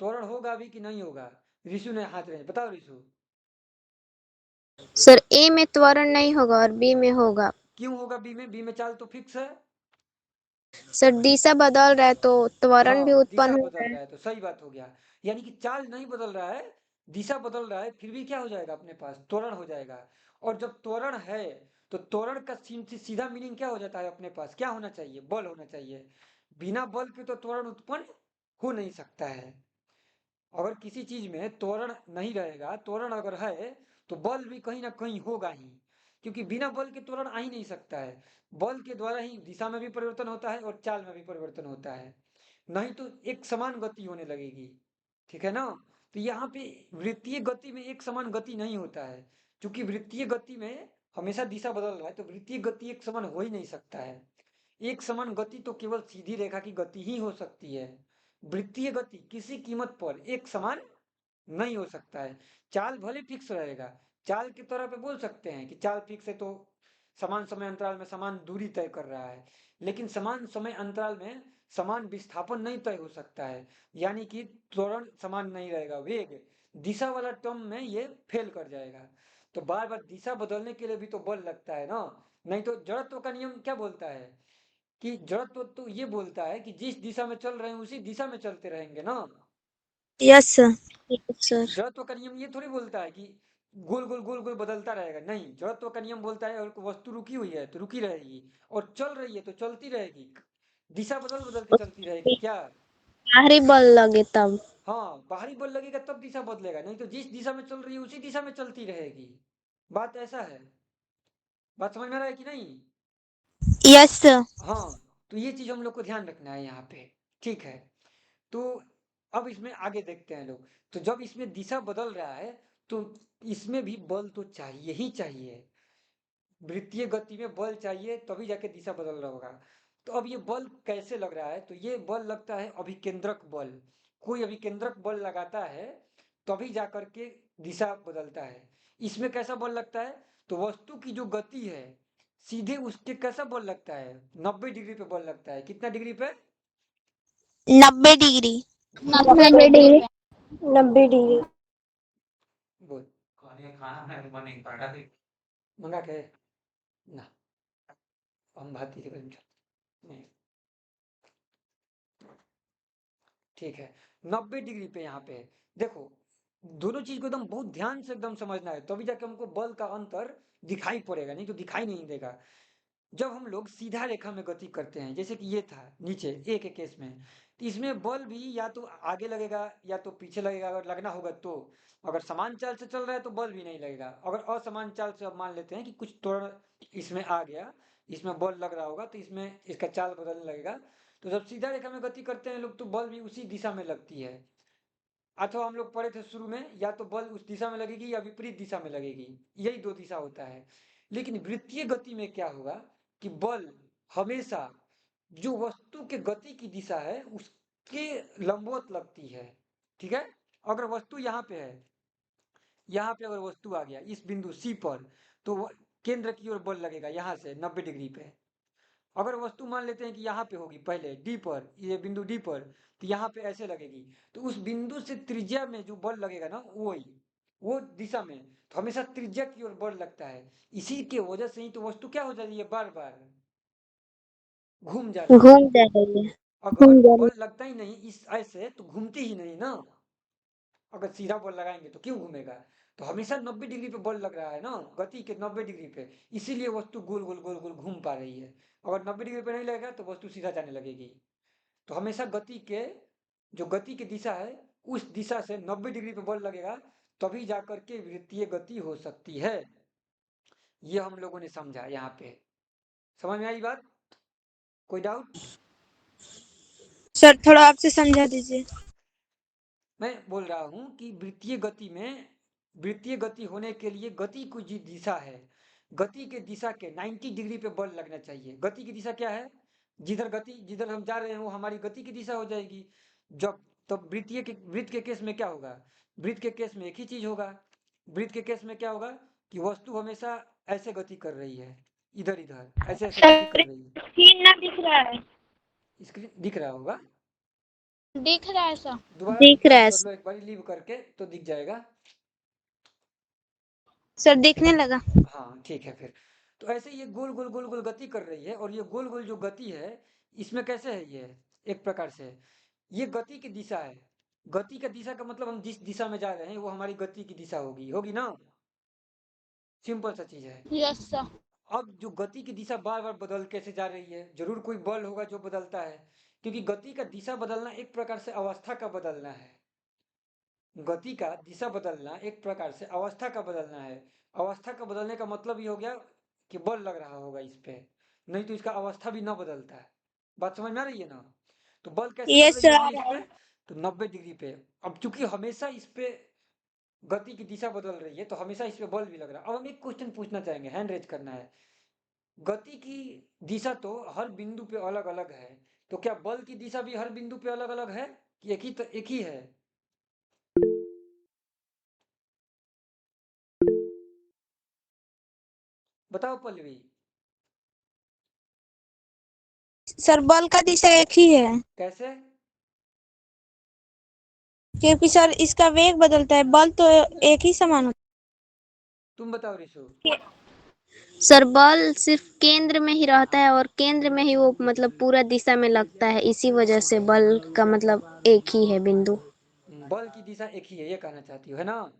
त्वरण होगा भी कि नहीं होगा? ऋषु ने हाथ रहे, बताओ ऋषु। सर ए में त्वरण नहीं होगा और बी में होगा। क्यों होगा बी में? बी में चाल तो फिक्स है। सर दिशा बदल रहा है तो त्वरण भी हाँ, दिशा उत्पन्न हो बदल रहा है। रहा है तो सही बात हो गया। यानी कि चाल नहीं बदल रहा है, दिशा बदल रहा है, फिर भी क्या हो जाएगा अपने पास, त्वरण हो जाएगा। और जब त्वरण है तो त्वरण का सीधा मीनिंग क्या हो जाता है अपने पास, क्या होना चाहिए, बल होना चाहिए। बिना बल के तो त्वरण उत्पन्न हो नहीं सकता है। अगर किसी चीज में त्वरण नहीं रहेगा, त्वरण अगर है तो बल भी कहीं ना कहीं होगा ही, क्योंकि बिना बल के त्वरण आ ही नहीं सकता है। बल के द्वारा ही दिशा में भी परिवर्तन होता है और चाल में भी परिवर्तन होता है, नहीं तो एक समान गति होने लगेगी। ठीक है ना? तो यहाँ पे वृत्तीय गति में एक समान गति नहीं होता है, क्योंकि वृत्तीय गति में हमेशा दिशा बदल रहा है, तो वृत्तीय गति एक समान हो ही नहीं सकता है। एक समान गति तो केवल सीधी रेखा की गति ही हो सकती है। वृत्तीय गति किसी कीमत पर एक समान नहीं हो सकता है। चाल भले फिक्स रहेगा, चाल के तौर पे बोल सकते हैं कि चाल फिक्स है तो समान समय अंतराल में समान दूरी तय कर रहा है, लेकिन समान समय अंतराल में समान विस्थापन नहीं तय हो सकता है। यानी कि त्वरण समान नहीं रहेगा, वेग दिशा वाला टर्म में ये फेल कर जाएगा। तो बार बार दिशा बदलने के लिए भी तो बल लगता है ना। नहीं तो जड़त्व का नियम क्या बोलता है, कि जड़त्व तो ये बोलता है कि जिस दिशा में चल रहे हैं उसी दिशा में चलते रहेंगे ना। Yes sir. सर। जड़त्व का नियम ये थोड़ी बोलता है कि गोल गोल गोल गोल बदलता रहेगा, नहीं। जड़त्व का नियम बोलता है और वस्तु रुकी हुई है तो रुकी रहेगी, और चल रही है तो चलती रहेगी, दिशा बदल बदल के चलती रहेगी क्या? बाहरी बल लगे तब। हाँ, बाहरी बल लगेगा तब दिशा बदलेगा, नहीं तो जिस दिशा में चल रही है उसी दिशा में चलती रहेगी। बात ऐसा है, बात समझ में आ रहा है कि नहीं? Yes sir. हाँ, तो ये चीज हम लोग को ध्यान रखना है यहाँ पे। ठीक है, तो अब इसमें आगे देखते हैं लोग। तो जब इसमें दिशा बदल रहा है तो इसमें भी बल तो चाहिए ही चाहिए। वृत्तीय गति में बल चाहिए तभी जाके दिशा बदल रहा होगा। तो अब ये बल कैसे लग रहा है? तो ये बल लगता है अभिकेंद्रक बल। कोई अभिकेंद्रक बल लगाता है तभी जाकर के दिशा बदलता है। इसमें कैसा बल लगता है? तो वस्तु की जो गति है सीधे उसके कैसा बल लगता है? 90 डिग्री पे बल लगता है। कितना डिग्री पे? 90 डिग्री। 90 डिग्री पे। 90 डिग्री। बोल। मंगा के ना, हम भाती थी नहीं, ठीक है। 90 डिग्री पे यहाँ पे देखो, दोनों चीज को एकदम बहुत ध्यान से एकदम समझना है, तभी जाके हमको बल का अंतर दिखाई पड़ेगा, नहीं तो दिखाई नहीं देगा। जब हम लोग सीधा रेखा में गति करते हैं, जैसे कि ये था नीचे ए के केस में, तो इसमें बल भी या तो आगे लगेगा या तो पीछे लगेगा। अगर लगना होगा तो, अगर समान चाल से चल रहा है तो बल भी नहीं लगेगा। अगर असमान चाल से अब मान लेते हैं कि कुछ त्वरण इसमें आ गया, इसमें बल लग रहा होगा, तो इसमें इसका चाल बदलने लगेगा। तो जब सीधा रेखा में गति करते हैं लोग तो बल भी उसी दिशा में लगती है। अथवा हम लोग पढ़े थे शुरू में, या तो बल उस दिशा में लगेगी या विपरीत दिशा में लगेगी, यही दो दिशा होता है। लेकिन वृत्तीय गति में क्या होगा कि बल हमेशा जो वस्तु के गति की दिशा है उसके लंबवत लगती है। ठीक है, अगर वस्तु यहाँ पे है, यहाँ पे अगर वस्तु आ गया इस बिंदु सी पर, तो केंद्र की ओर बल लगेगा यहाँ से 90 डिग्री पे। अगर वस्तु मान लेते हैं कि यहाँ पे होगी पहले डी पर, ये बिंदु डी पर, तो यहाँ पे ऐसे लगेगी, तो उस बिंदु से त्रिज्या में जो बल लगेगा ना वही, वो दिशा में, तो हमेशा त्रिज्या की ओर बल लगता है। इसी के वजह से ही तो वस्तु क्या हो जाती है, बार बार घूम जाती है। घूम जा रही है। अगर बल लगता ही नहीं इस ऐसे तो घूमती ही नहीं ना। अगर सीधा बल लगाएंगे तो क्यों घूमेगा? तो हमेशा 90 डिग्री पे बल लग रहा है ना, गति के 90 डिग्री पे, इसीलिए वस्तु गोल गोल गोल गोल घूम पा रही है। अगर 90 डिग्री पे नहीं लगेगा तो वस्तु सीधा जाने लगेगी। तो हमेशा गति के जो गति की दिशा है उस दिशा से 90 डिग्री पे बल लगेगा, तभी जाकर के वृत्तीय गति हो सकती है। ये हम लोगों ने समझा यहाँ पे। समझ में आई बात? कोई डाउट? सर थोड़ा आपसे समझा दीजिए। मैं बोल रहा हूं कि वृत्तीय गति में, वृत्तीय गति होने के लिए गति की जो दिशा है, गति के दिशा के 90 डिग्री पे बल लगना चाहिए। गति की दिशा क्या है? जिधर गति, जिधर हम जा रहे हैं वो हमारी गति की दिशा हो जाएगी। जब तब वृत्तीय के, वृत्त के केस में क्या होगा? वृत्त के केस में एक ही चीज होगा। वृत्त के केस में क्या होगा कि वस्तु हमेशा ऐसे गति कर रही है, इधर इधर ऐसे ऐसे गति कर सर रही है। स्क्रीन ना दिख रहा है। स्क्रीन दिख रहा होगा, दिख रहा है सर। दोबारा दिख रहा रिफ्रेश है कर लो एक बार लीव करके तो दिख जाएगा। सर, दिखने लगा। हाँ ठीक है फिर। तो ऐसे ये गोल गोल गोल गोल गति कर रही है, और ये गोल गोल जो गति है इसमें कैसे है ये, एक प्रकार से ये गति की दिशा है। गति का दिशा का मतलब हम जिस दिशा में जा रहे हैं वो हमारी गति की दिशा होगी, होगी ना? सिंपल सा चीज है। Yes sir. अब जो गति की दिशा बार बार बदल कैसे जा रही है, जरूर कोई बल होगा जो बदलता है, क्योंकि गति का दिशा बदलना एक प्रकार से अवस्था का बदलना है। गति का दिशा बदलना एक प्रकार से अवस्था का बदलना है। अवस्था का बदलने का मतलब ये हो गया कि बल लग रहा होगा इस पे, नहीं तो इसका अवस्था भी ना बदलता है। बात समझ में आ रही है ना? तो बल कैसे लग यस रही सर, होगी आ इस रहा पे? है। तो 90 डिग्री पे। अब चूंकि हमेशा इस पे गति की दिशा बदल रही है तो हमेशा इस पे बल भी लग रहा है। अब हम एक क्वेश्चन पूछना चाहेंगे, हैंड रेज करना है। गति की दिशा तो हर बिंदु पे अलग अलग है, तो क्या बल की दिशा भी हर बिंदु पे अलग अलग है कि एक ही है? बताओ पल्लवी। सर बल का दिशा एक ही है, कैसे? क्योंकि सर इसका वेग बदलता है, बल तो एक ही समान होता तुम बताओ रिशु। है। सर बल सिर्फ केंद्र में ही रहता है और केंद्र में ही वो मतलब पूरा दिशा में लगता है, इसी वजह से बल का मतलब एक ही है बिंदु। बल की दिशा एक ही है ये कहना चाहती हो, है ना?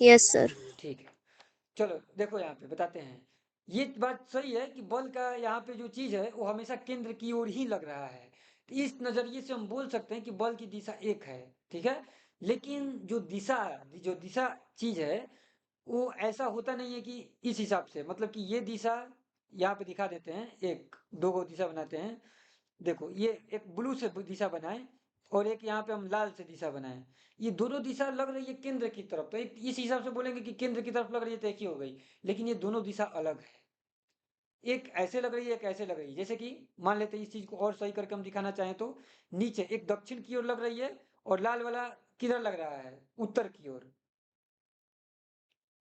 Yes sir. ठीक है, चलो देखो यहाँ पे बताते हैं। ये बात सही है कि बल का यहाँ पे जो चीज है वो हमेशा केंद्र की ओर ही लग रहा है, तो इस नजरिए से हम बोल सकते हैं कि बल की दिशा एक है। ठीक है, लेकिन जो दिशा चीज है वो ऐसा होता नहीं है कि इस हिसाब से, मतलब कि ये दिशा यहाँ पे दिखा देते हैं, एक दो गो दिशा बनाते हैं। देखो ये एक ब्लू से दिशा बनाए और एक यहाँ पे हम लाल से दिशा बनाए, ये दोनों दिशा लग रही है केंद्र की तरफ, तो एक इस हिसाब से बोलेंगे कि केंद्र की तरफ लग रही है तो एक ही हो गई, लेकिन ये दोनों दिशा अलग है। एक ऐसे लग रही है, एक ऐसे लग रही है। जैसे कि मान लेते हैं इस चीज को और सही करके हम दिखाना चाहें तो नीचे एक दक्षिण की ओर लग रही है और लाल वाला किधर लग रहा है, उत्तर की ओर।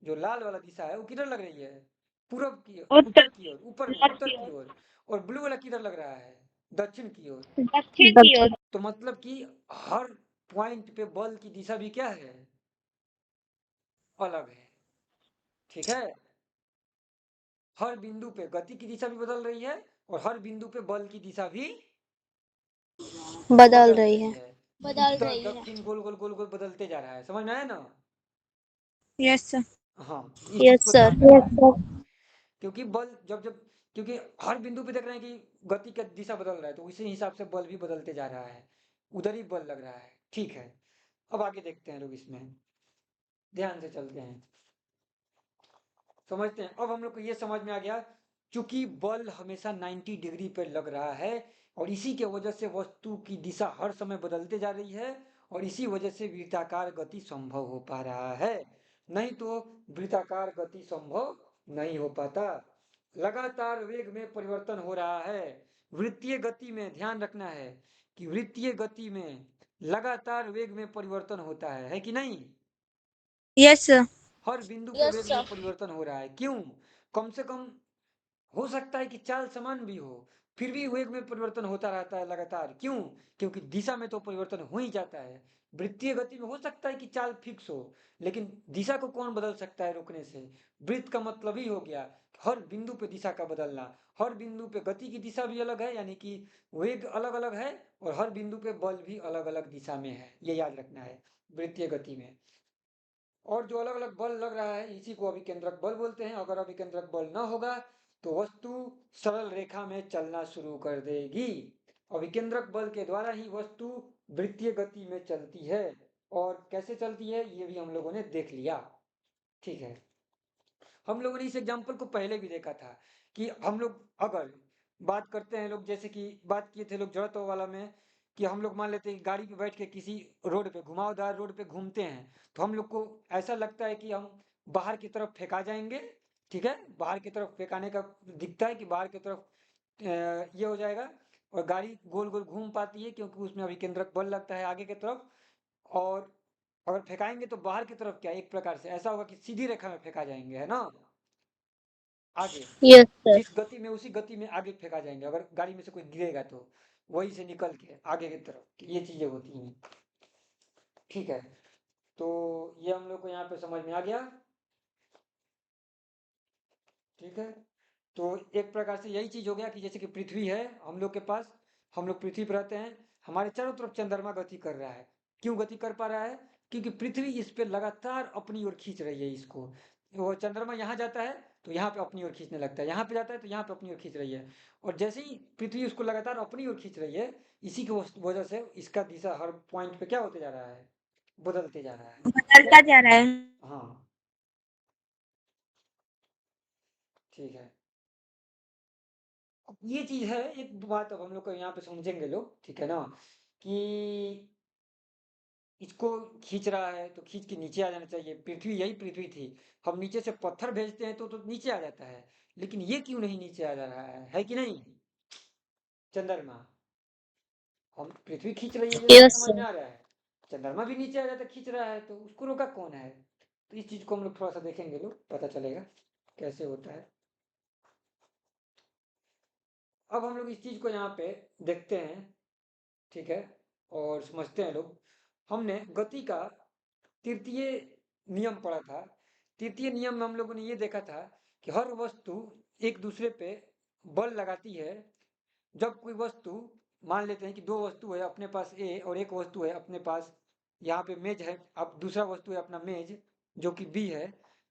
जो लाल वाला दिशा है वो किधर लग रही है, पूरब की ओर, उत्तर की ओर, ऊपर उत्तर की ओर। और ब्लू वाला किधर लग रहा है, दक्षिण की ओर। दक्षिण की ओर। तो मतलब कि हर पॉइंट पे बल की दिशा भी क्या है, अलग है। ठीक है, हर बिंदु पे गति की दिशा भी बदल रही है और हर बिंदु पे बल की दिशा भी बदल बदल रही रही है। है। बदल उत्तर रही है। दक्षिण गोल गोल गोल गोल बदलते जा रहा है, समझ में आया ना। Yes sir. हाँ, इस चीज यस को सर। ध्यान रखना है। क्योंकि बल जब जब क्योंकि हर बिंदु पे देख रहे हैं कि गति का दिशा बदल रहा है, तो उसी हिसाब से बल भी बदलते जा रहा है, उधर ही बल लग रहा है। ठीक है, अब आगे देखते हैं लोग, इसमें ध्यान से चलते हैं, समझते हैं। अब हम लोग को ये समझ में आ गया, चूंकि बल हमेशा 90 डिग्री पर लग रहा है और इसी के वजह से वस्तु की दिशा हर समय बदलते जा रही है और इसी वजह से वृत्ताकार गति संभव हो पा रहा है, नहीं तो वृत्ताकार गति संभव नहीं हो पाता। लगातार वेग में परिवर्तन हो रहा है। वृत्तीय गति में ध्यान रखना है कि वृत्तीय गति में लगातार वेग में परिवर्तन होता है कि नहीं। Yes sir. हर बिंदु पे यस वेग में सर। परिवर्तन हो रहा है, क्यों? कम से कम हो सकता है कि चाल समान भी हो, फिर भी वेग में परिवर्तन होता रहता है लगातार, क्यों? क्योंकि दिशा में तो परिवर्तन हो ही जाता है। वृत्तीय गति में हो सकता है कि चाल फिक्स हो, लेकिन दिशा को कौन बदल सकता है रोकने से? वृत्त का मतलब ही हो गया हर बिंदु पे दिशा का बदलना। हर बिंदु पे गति की दिशा भी अलग है, यानी कि वेग अलग अलग है, और हर बिंदु पे बल भी अलग अलग दिशा में है, ये याद रखना है वृत्तीय गति में। और जो अलग अलग बल लग रहा है इसी को अभिकेंद्रक बल बोलते हैं। अगर अभिकेंद्रक बल न होगा तो वस्तु सरल रेखा में चलना शुरू कर देगी। अभिकेंद्रक बल के द्वारा ही वस्तु वृत्तीय गति में चलती है, और कैसे चलती है ये भी हम लोगों ने देख लिया। ठीक है, हम लोगों ने इस एग्जाम्पल को पहले भी देखा था कि हम लोग अगर बात करते हैं लोग, जैसे कि बात किए थे लोग जड़त्व वाला में, कि हम लोग मान लेते हैं कि गाड़ी पे बैठ के किसी रोड पे, घुमावदार रोड पे घूमते हैं, तो हम लोग को ऐसा लगता है कि हम बाहर की तरफ फेंका जाएंगे। ठीक है, बाहर की तरफ फेंकाने का दिखता है कि बाहर की तरफ ये हो जाएगा, और गाड़ी गोल गोल घूम पाती है क्योंकि उसमें अभिकेंद्रक बल लगता है आगे की तरफ। और अगर फेंकाएंगे तो बाहर की तरफ क्या, एक प्रकार से ऐसा होगा कि सीधी रेखा में फेंका जाएंगे, है ना, आगे यस सर। जिस गति में उसी गति में आगे फेंका जाएंगे, अगर गाड़ी में से कोई गिरेगा तो वही से निकल के आगे की तरफ, ये चीजें होती हैं। ठीक है, तो ये हम लोग को यहाँ पे समझ में आ गया। ठीक है, तो एक प्रकार से यही चीज हो गया कि जैसे कि पृथ्वी है हम लोग के पास, हम लोग पृथ्वी पर रहते हैं, हमारे चारों तरफ चंद्रमा गति कर रहा है। क्यों गति कर पा रहा है? क्योंकि पृथ्वी इस पे लगातार अपनी ओर खींच रही है इसको। वो चंद्रमा यहाँ जाता है तो यहाँ पे अपनी ओर खींचने लगता है, यहाँ पे जाता है तो यहाँ पे अपनी ओर खींच रही है, और जैसे ही पृथ्वी उसको लगातार अपनी ओर खींच रही है, इसी की वजह से इसका दिशा हर पॉइंट पे क्या होते जा रहा है, बदलते जा रहा है। बदलता जा रहा है। हाँ, ठीक है, अब ये चीज है एक बात, अब हम लोग को यहाँ पे समझेंगे लोग, ठीक है ना, कि इसको खींच रहा है तो खींच के नीचे आ जाना चाहिए। पृथ्वी, यही पृथ्वी थी, हम नीचे से पत्थर भेजते हैं तो नीचे आ जाता है, लेकिन ये क्यों नहीं नीचे आ जा रहा है कि नहीं? चंद्रमा, हम पृथ्वी खींच रही है ये तो यस समझ में सर। आ रहा है, चंद्रमा भी नीचे आ जाता है, खींच रहा है, तो उसको रोका कौन है? तो इस चीज को हम लोग थोड़ा सा देखेंगे लोग, पता चलेगा कैसे होता है। अब हम लोग इस चीज को यहाँ पे देखते हैं, ठीक है, और समझते हैं लोग। हमने गति का तृतीय नियम पढ़ा था। तृतीय नियम में हम लोगों ने ये देखा था कि हर वस्तु एक दूसरे पे बल लगाती है। जब कोई वस्तु, मान लेते हैं कि दो वस्तु है अपने पास ए, और एक वस्तु है अपने पास, यहाँ पे मेज है, अब दूसरा वस्तु है अपना मेज जो कि बी है,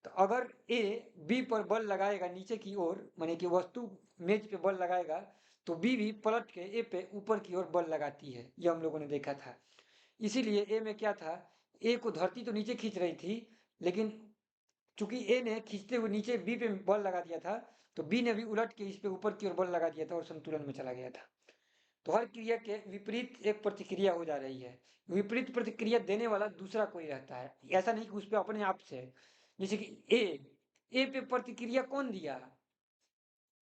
तो अगर ए बी पर बल लगाएगा नीचे की ओर, माने कि वस्तु मेज पे बल लगाएगा, तो बी भी पलट के ए पे ऊपर की ओर बल लगाती है, ये हम लोगों ने देखा था। इसीलिए ए में क्या था, ए को धरती तो नीचे खींच रही थी, लेकिन चूंकि ए ने खींचते हुए नीचे बी पे बल लगा दिया था, तो बी ने भी उलट के इस पे ऊपर की ओर बल लगा दिया था और संतुलन में चला गया था। तो हर क्रिया के विपरीत एक प्रतिक्रिया हो जा रही है। विपरीत प्रतिक्रिया देने वाला दूसरा कोई रहता है, ऐसा नहीं कि उस पे अपने आप से। जैसे कि ए पे प्रतिक्रिया कौन दिया,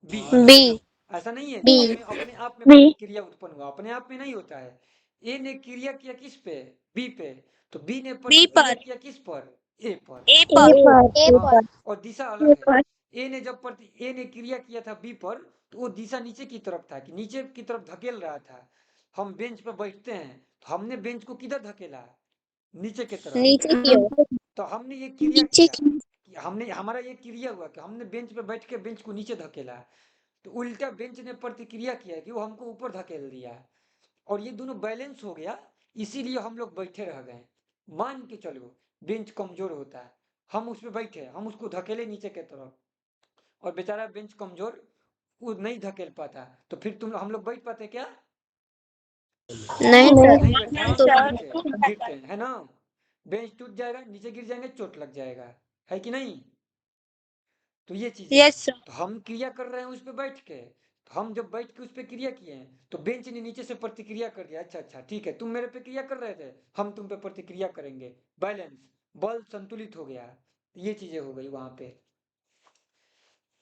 बी ऐसा नहीं है बी अपने अपने आप में प्रतिक्रिया उत्पन्न हुआ, अपने आप में नहीं होता है। ए ने क्रिया किया किस पे? बी पे। तो बी ने प्रतिक्रिया किया किस पर? ए पर। ए हाँ, पर और दिशा अलग है। ए ने क्रिया किया था बी पर, तो वो दिशा नीचे की तरफ था, कि नीचे की तरफ धकेल रहा था। हम बेंच पर बैठते हैं तो हमने बेंच को किधर धकेला? नीचे की तरफ। नीचे की ओर। तो हमने ये क्रिया किया कि हमने हमारा ये क्रिया हुआ कि हमने बेंच पे बैठ के बेंच को नीचे धकेला। तो उल्टा बेंच ने प्रतिक्रिया किया कि वो हमको ऊपर धकेल दिया, और ये दोनों बैलेंस हो गया, इसीलिए हम लोग बैठे रह गए। मान के चलो बेंच कमजोर होता है, हम उस पे बैठे, हम उसको धकेले नीचे की तरफ, और बेचारा बेंच कमजोर, वो नहीं धकेल पाता, तो फिर हम लोग बैठ पाते क्या? नहीं सर। नहीं बैठ, आराम से नीचे गिरते हैं, है ना? बेंच टूट जाएगा, नीचे गिर जाएंगे, चोट लग जाएगा, है कि नहीं? तो ये चीज है। Yes sir. तो हम क्रिया कर रहे हैं उस पे बैठ के, तो हम जब बैठ के उस पे क्रिया किए हैं तो बेंच ने नीचे से प्रतिक्रिया कर दिया, अच्छा अच्छा ठीक है, तुम मेरे पे क्रिया कर रहे थे, हम तुम पे प्रतिक्रिया करेंगे, बैलेंस, बल संतुलित हो गया। ये चीजें हो गई वहां पे।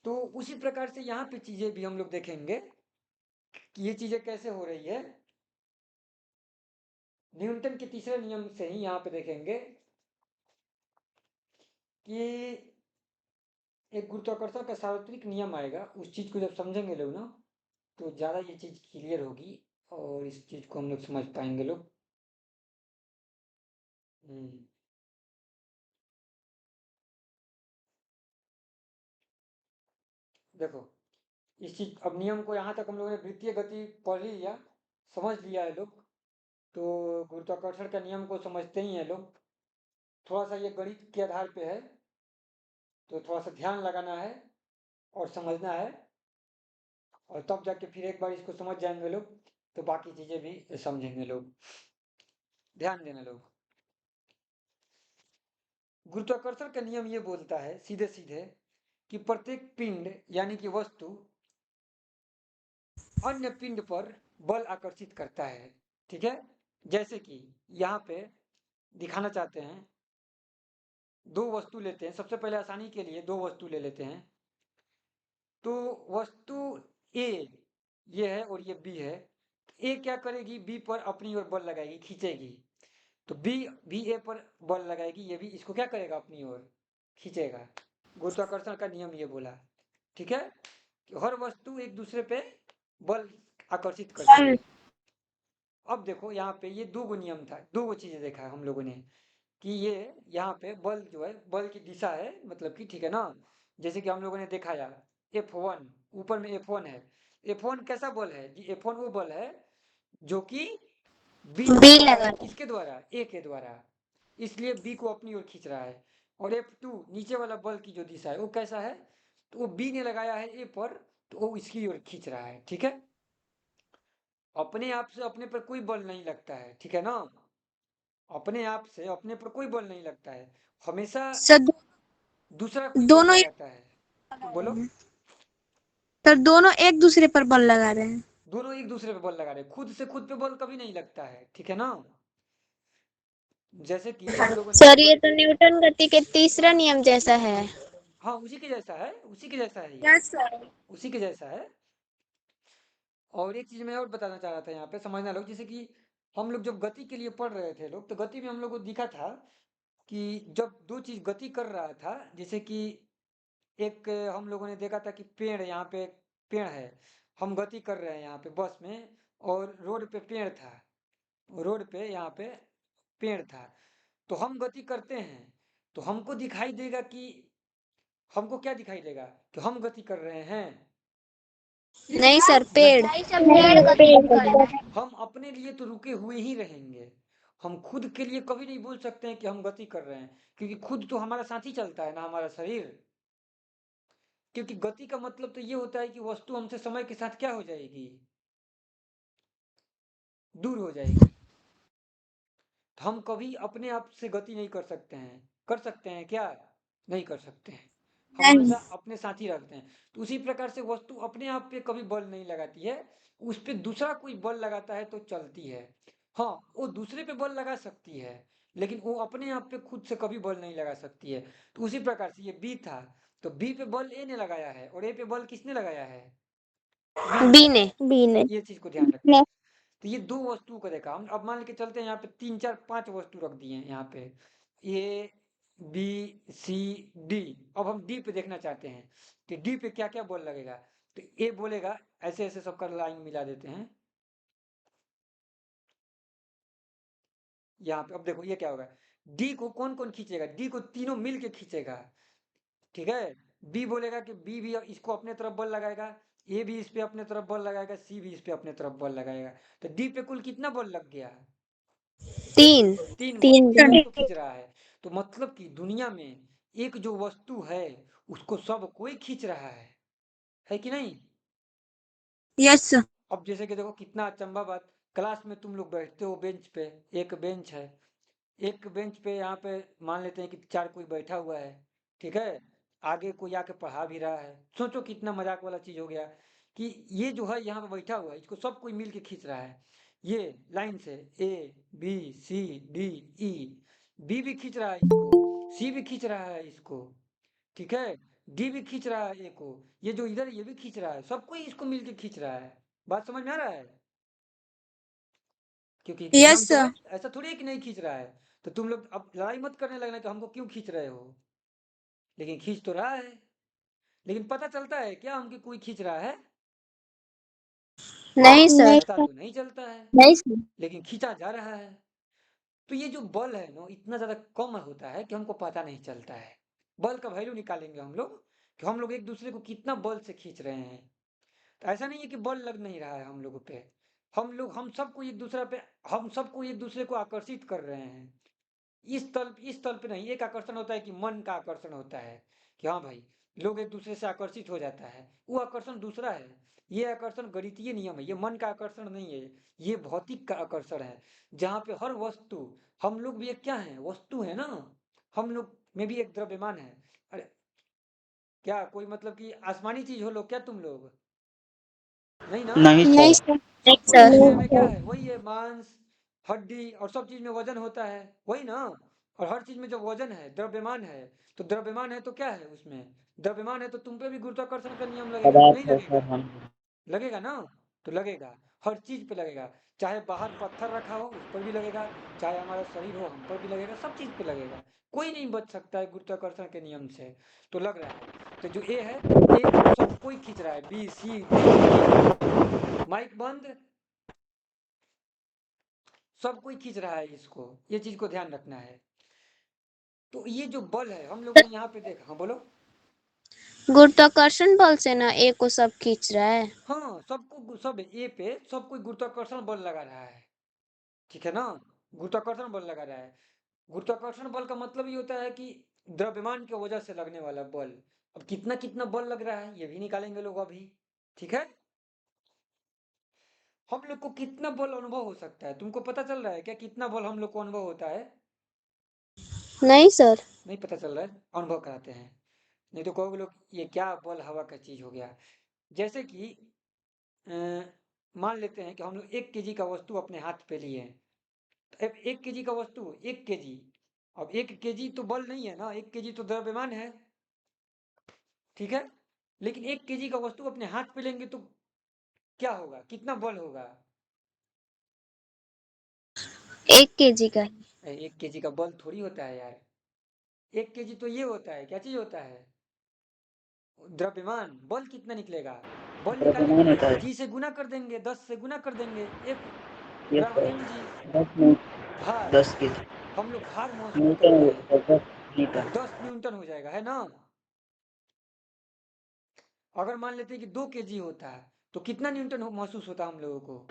तो उसी प्रकार से यहाँ पे चीजें भी हम लोग देखेंगे कि ये चीजें कैसे हो रही है। न्यूटन के तीसरे नियम से ही यहाँ पे देखेंगे कि एक गुरुत्वाकर्षण का सार्वत्रिक नियम आएगा, उस चीज को जब समझेंगे लोग ना, तो ज़्यादा ये चीज़ क्लियर होगी, और इस चीज़ को हम लोग समझ पाएंगे लोग। देखो इस चीज, अब नियम को यहाँ तक हम लोगों ने वृत्तीय गति पढ़ ही लिया, समझ लिया है लोग। तो गुरुत्वाकर्षण का नियम को समझते ही हैं लोग। थोड़ा सा ये गणित के आधार पे है, तो थोड़ा सा ध्यान लगाना है और समझना है, और तब जाके फिर एक बार इसको समझ जाएंगे लोग, तो बाकी चीज़ें भी समझेंगे लोग। ध्यान देना लोग। गुरुत्वाकर्षण का नियम ये बोलता है सीधे सीधे कि प्रत्येक पिंड यानी कि वस्तु अन्य पिंड पर बल आकर्षित करता है। ठीक है, जैसे कि यहाँ पे दिखाना चाहते हैं, दो वस्तु लेते हैं, सबसे पहले आसानी के लिए दो वस्तु ले लेते हैं। तो वस्तु ए ये है और ये बी है। ए क्या करेगी? बी पर अपनी ओर बल लगाएगी, खींचेगी। तो बी भी ए पर बल लगाएगी, ये भी इसको क्या करेगा? अपनी ओर खींचेगा। गुरुत्वाकर्षण का नियम ये बोला। ठीक है, कि हर वस्तु एक दूसरे पे बल आकर्षित करती है। अब देखो यहाँ पे ये दो गो नियम था, दो गो चीजें देखा है हम लोगों ने, कि ये यहाँ पे बल जो है, बल की दिशा है, मतलब कि ठीक है ना, जैसे कि हम लोगों ने देखा यार F1, ऊपर में F1 है। F1 कैसा बल है जी? F1 वो बल है जो कि बी बी लगा रहा लगा है, किसके द्वारा? ए के द्वारा, इसलिए बी को अपनी ओर खींच रहा है। और F2 नीचे वाला बल की जो दिशा है वो कैसा है? तो वो बी ने लगाया है ए पर, तो वो इसकी ओर खींच रहा है। ठीक है, अपने आप से अपने पर कोई बल नहीं लगता है, ठीक है ना? अपने आप से अपने पर कोई बल नहीं लगता है, हमेशा सर दूसरा कोई बल दोनों लगाता है। बोलो। सर दोनों एक दूसरे पर बल लगा रहे हैं। दोनों एक दूसरे पे बल लगा रहे हैं, खुद से खुद पे बल कभी नहीं लगता है, ठीक है ना? जैसे कि हम लोगों ने सर ये तो न्यूटन गति के तीसरा नियम जैसा है। हाँ उसी के जैसा है, उसी के जैसा है ये, यस सर। उसी के जैसा है। और एक चीज मैं और बताना चाह रहा था यहाँ पे, समझना लोग, जैसे कि हम लोग जब गति के लिए पढ़ रहे थे लोग, तो गति में हम लोग को दिखा था कि जब दो चीज गति कर रहा था, जैसे कि एक हम लोगों ने देखा था कि पेड़, यहाँ पे एक पेड़ है, हम गति कर रहे हैं यहाँ पे बस में, और रोड पे पेड़ था, रोड पे यहाँ पे पेड़ था, तो हम गति करते हैं, तो हमको दिखाई देगा कि, हमको क्या दिखाई देगा? कि हम गति कर रहे हैं। नहीं सर, नहीं, पेड़। भाई सब पेड़ गति कर रहा है। हम अपने लिए तो रुके हुए ही रहेंगे, हम खुद के लिए कभी नहीं बोल सकते हैं कि हम गति कर रहे हैं, क्योंकि खुद तो हमारा साथ ही चलता है ना, हमारा शरीर। क्योंकि गति का मतलब तो ये होता है कि वस्तु हमसे समय के साथ क्या हो जाएगी? दूर हो जाएगी। तो हम कभी अपने आप से गति नहीं कर सकते हैं। कर सकते हैं क्या? नहीं कर सकते हैं। हम हमेशा अपने साथ ही रखते हैं। तो उसी प्रकार से वस्तु अपने आप पे कभी बल नहीं लगाती है, उस पे दूसरा कोई बल लगाता है तो चलती है। हाँ, वो दूसरे पे बल लगा सकती है, लेकिन वो अपने आप पे खुद से कभी बल नहीं लगा सकती है। तो उसी प्रकार से ये बी था, तो बी पे बल ए ने लगाया है और ए पे बल किसने लगाया है? बी ने। बी ने। ये चीज को ध्यान रखना है। तो ये दो वस्तु को देखा हम। अब मान के चलते हैं यहाँ पे 3 4 5 वस्तु रख दिए हैं यहाँ पे, ए बी सी डी। अब हम डी पे देखना चाहते हैं कि डी पे क्या क्या बल लगेगा। तो ए बोलेगा ऐसे ऐसे सबका लाइन मिला देते हैं यहाँ पे। अब देखो ये क्या होगा, डी को कौन कौन खींचेगा? डी को तीनों मिल के खींचेगा, ठीक है। बी बोलेगा कि बी भी इसको अपने तरफ बल लगाएगा, ए भी इस पे अपने तरफ बल लगाएगा, सी भी इस पे अपने तरफ बल लगाएगा। तो डी पे कुल कितना बल लग गया? 3। 3 बल। तीन तीन बल। इसको खींच रहा है। तो मतलब कि दुनिया में एक जो वस्तु है उसको सब कोई खींच रहा है कि नहीं? Yes sir. अब जैसे कि देखो कितना अचंभा बात, क्लास में तुम लोग बैठते हो बेंच पे, एक बेंच है, एक बेंच पे यहाँ पे मान लेते हैं कि 4 कोई बैठा हुआ है, ठीक है। आगे कोई आके पढ़ा भी रहा है। सोचो कितना मजाक वाला चीज हो गया कि ये जो है यहाँ पे बैठा हुआ है इसको सब कोई मिल के खींच रहा है, ये लाइन से A B C D E. B भी खींच रहा है इसको, सी भी खींच रहा है इसको, ठीक है। डी भी खींच रहा है ए को, ये जो इधर ये भी खींच रहा है, सब कोई इसको मिल के खींच रहा है। बात समझ में आ रहा है? क्योंकि नियम यस तो है, सर। ऐसा थोड़ी है कि नहीं खींच रहा है। तो तुम लोग अब लड़ाई मत करने लगना कि हमको क्यों खींच रहे हो, लेकिन खींच तो रहा है। लेकिन पता चलता है क्या हमको कोई खींच रहा है? नहीं सर। पता तो नहीं चलता है, नहीं सर। लेकिन खींचा जा रहा है। तो ये जो बल है ना इतना ज्यादा कम होता है कि हमको पता नहीं चलता है। बल का वैल्यू निकालेंगे हम लोग कि हम लोग एक दूसरे को कितना बल से खींच रहे हैं। तो ऐसा नहीं है कि बल लग नहीं रहा है हम लोगों पे, हम सबको एक दूसरे पे, हम सबको एक दूसरे को आकर्षित कर रहे हैं। इस तल पे नहीं, एक आकर्षण होता है कि मन का आकर्षण होता है कि हाँ भाई लोग एक दूसरे से आकर्षित हो जाता है, वो आकर्षण दूसरा है। ये आकर्षण गणितीय नियम है, ये मन का आकर्षण नहीं है, ये भौतिक का आकर्षण है। जहाँ पे हर वस्तु, हम लोग भी एक क्या है, वस्तु है ना, हम लोग में भी एक द्रव्यमान है। अरे क्या कोई मतलब कि आसमानी चीज हो लोग क्या तुम लोग? नहीं ना। नहीं नहीं सर। सर। नहीं सब कुछ शरीर में सर। क्या है, वही है, मांस हड्डी, और सब चीज में वजन होता है, वही ना। और हर चीज में जब वजन है, द्रव्यमान है, तो द्रव्यमान है तो क्या है उसमें, द्रव्यमान है तो तुम पे भी गुरुत्वाकर्षण का नियम लगेगा कि नहीं पदार्थ है सर लगेगा? हम। लगेगा ना। तो लगेगा, हर चीज पे लगेगा। चाहे बाहर पत्थर रखा हो उस पर भी लगेगा, चाहे हमारा शरीर हो हम पर भी लगेगा, सब चीज पे लगेगा। कोई नहीं बच सकता है गुरुत्वाकर्षण के नियम से। तो लग रहा है। तो जो ए है, ए को सब कोई खींच रहा है, B C D E. Mike बंद। सब कोई खींच रहा है इसको, ये चीज को ध्यान रखना है। तो ये जो बल है हम लोग ने यहाँ पे देखा। हाँ बोलो। गुरुत्वाकर्षण बल से ना ए को सब खींच रहा है। हाँ सबको, सब ए पे सब कोई गुरुत्वाकर्षण बल लगा रहा है, ठीक है ना। गुरुत्वाकर्षण बल लगा रहा है। गुरुत्वाकर्षण बल का मतलब ये होता है कि द्रव्यमान की वजह से लगने वाला बल। अब कितना कितना बल लग रहा है ये भी निकालेंगे लोग अभी, ठीक है। हम लोग को कितना बल अनुभव हो सकता है, तुमको पता चल रहा है क्या कितना बल हम लोग को अनुभव होता है? नहीं सर। नहीं पता चल रहा है, अनुभव कराते हैं। नहीं तो कहोगे लोग ये क्या बल हवा का चीज हो गया। जैसे कि अ, मान लेते हैं कि हम लोग 1 केजी का वस्तु अपने हाथ पे लिए हैं। तो अब 1 केजी का वस्तु, 1 केजी, अब 1 केजी तो बल नहीं है ना, 1 केजी तो द्रव्यमान है, ठीक है। लेकिन 1 केजी का वस्तु अपने हाथ पे लेंगे तो क्या होगा, कितना बल होगा? 1 kg का। 1 केजी का बल थोड़ी होता है यार। 1 केजी तो ये होता है, क्या चीज होता है, द्रव्यमान। बल कितना निकलेगा? बल निकालने के द्रव्यमान लिए होता है। जी से गुना कर देंगे, 10 से गुना कर देंगे, F ये बराबर सर mg। 10 में भार, 10 के हम लोग भार महसूस कर न्यूटन रहे हो हैं, सर, 10 तो मीटर 10 न्यूटन हो जाएगा, है ना। अगर मान लेते हैं कि 2 केजी होता है तो कितना न्यूटन महसूस होता है हम लोगों को?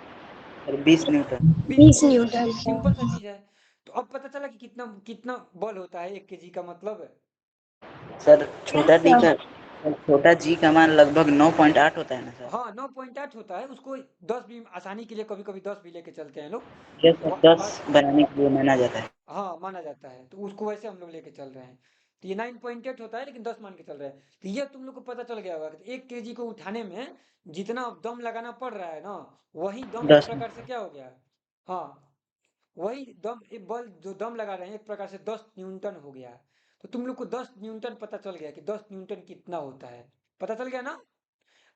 Sir 20 Newton. 20 Newton. Newton. Simple सा चीज है। तो अब पता चला कि कितना कितना बल होता है 1 केजी का मतलब। सर छोटा जी का मान लगभग 9.8 होता है ना सर? हाँ 9.8 होता है, उसको 10 भी आसानी के लिए कभी कभी 10 भी लेके चलते हैं लोग। ये सर 10 बनाने के लिए माना जाता है। हाँ माना जाता है, तो उसको वैसे हम लोग लेके चल रहे हैं। तो ये 9.8 होता है लेकिन 10 मान के चल रहे हैं। तो ये तुम लोग को पता चल गया होगा कि 1 केजी को उठाने में जितना दम लगाना पड़ रहा है ना, वही दम एक 10 प्रकार से क्या हो गया। हाँ वही दम, एक बल जो दम लगा रहे हैं एक प्रकार से 10 न्यूटन हो गया। तो तुम लोग को 10 न्यूटन पता चल गया कि 10 न्यूटन कितना होता है, पता चल गया ना।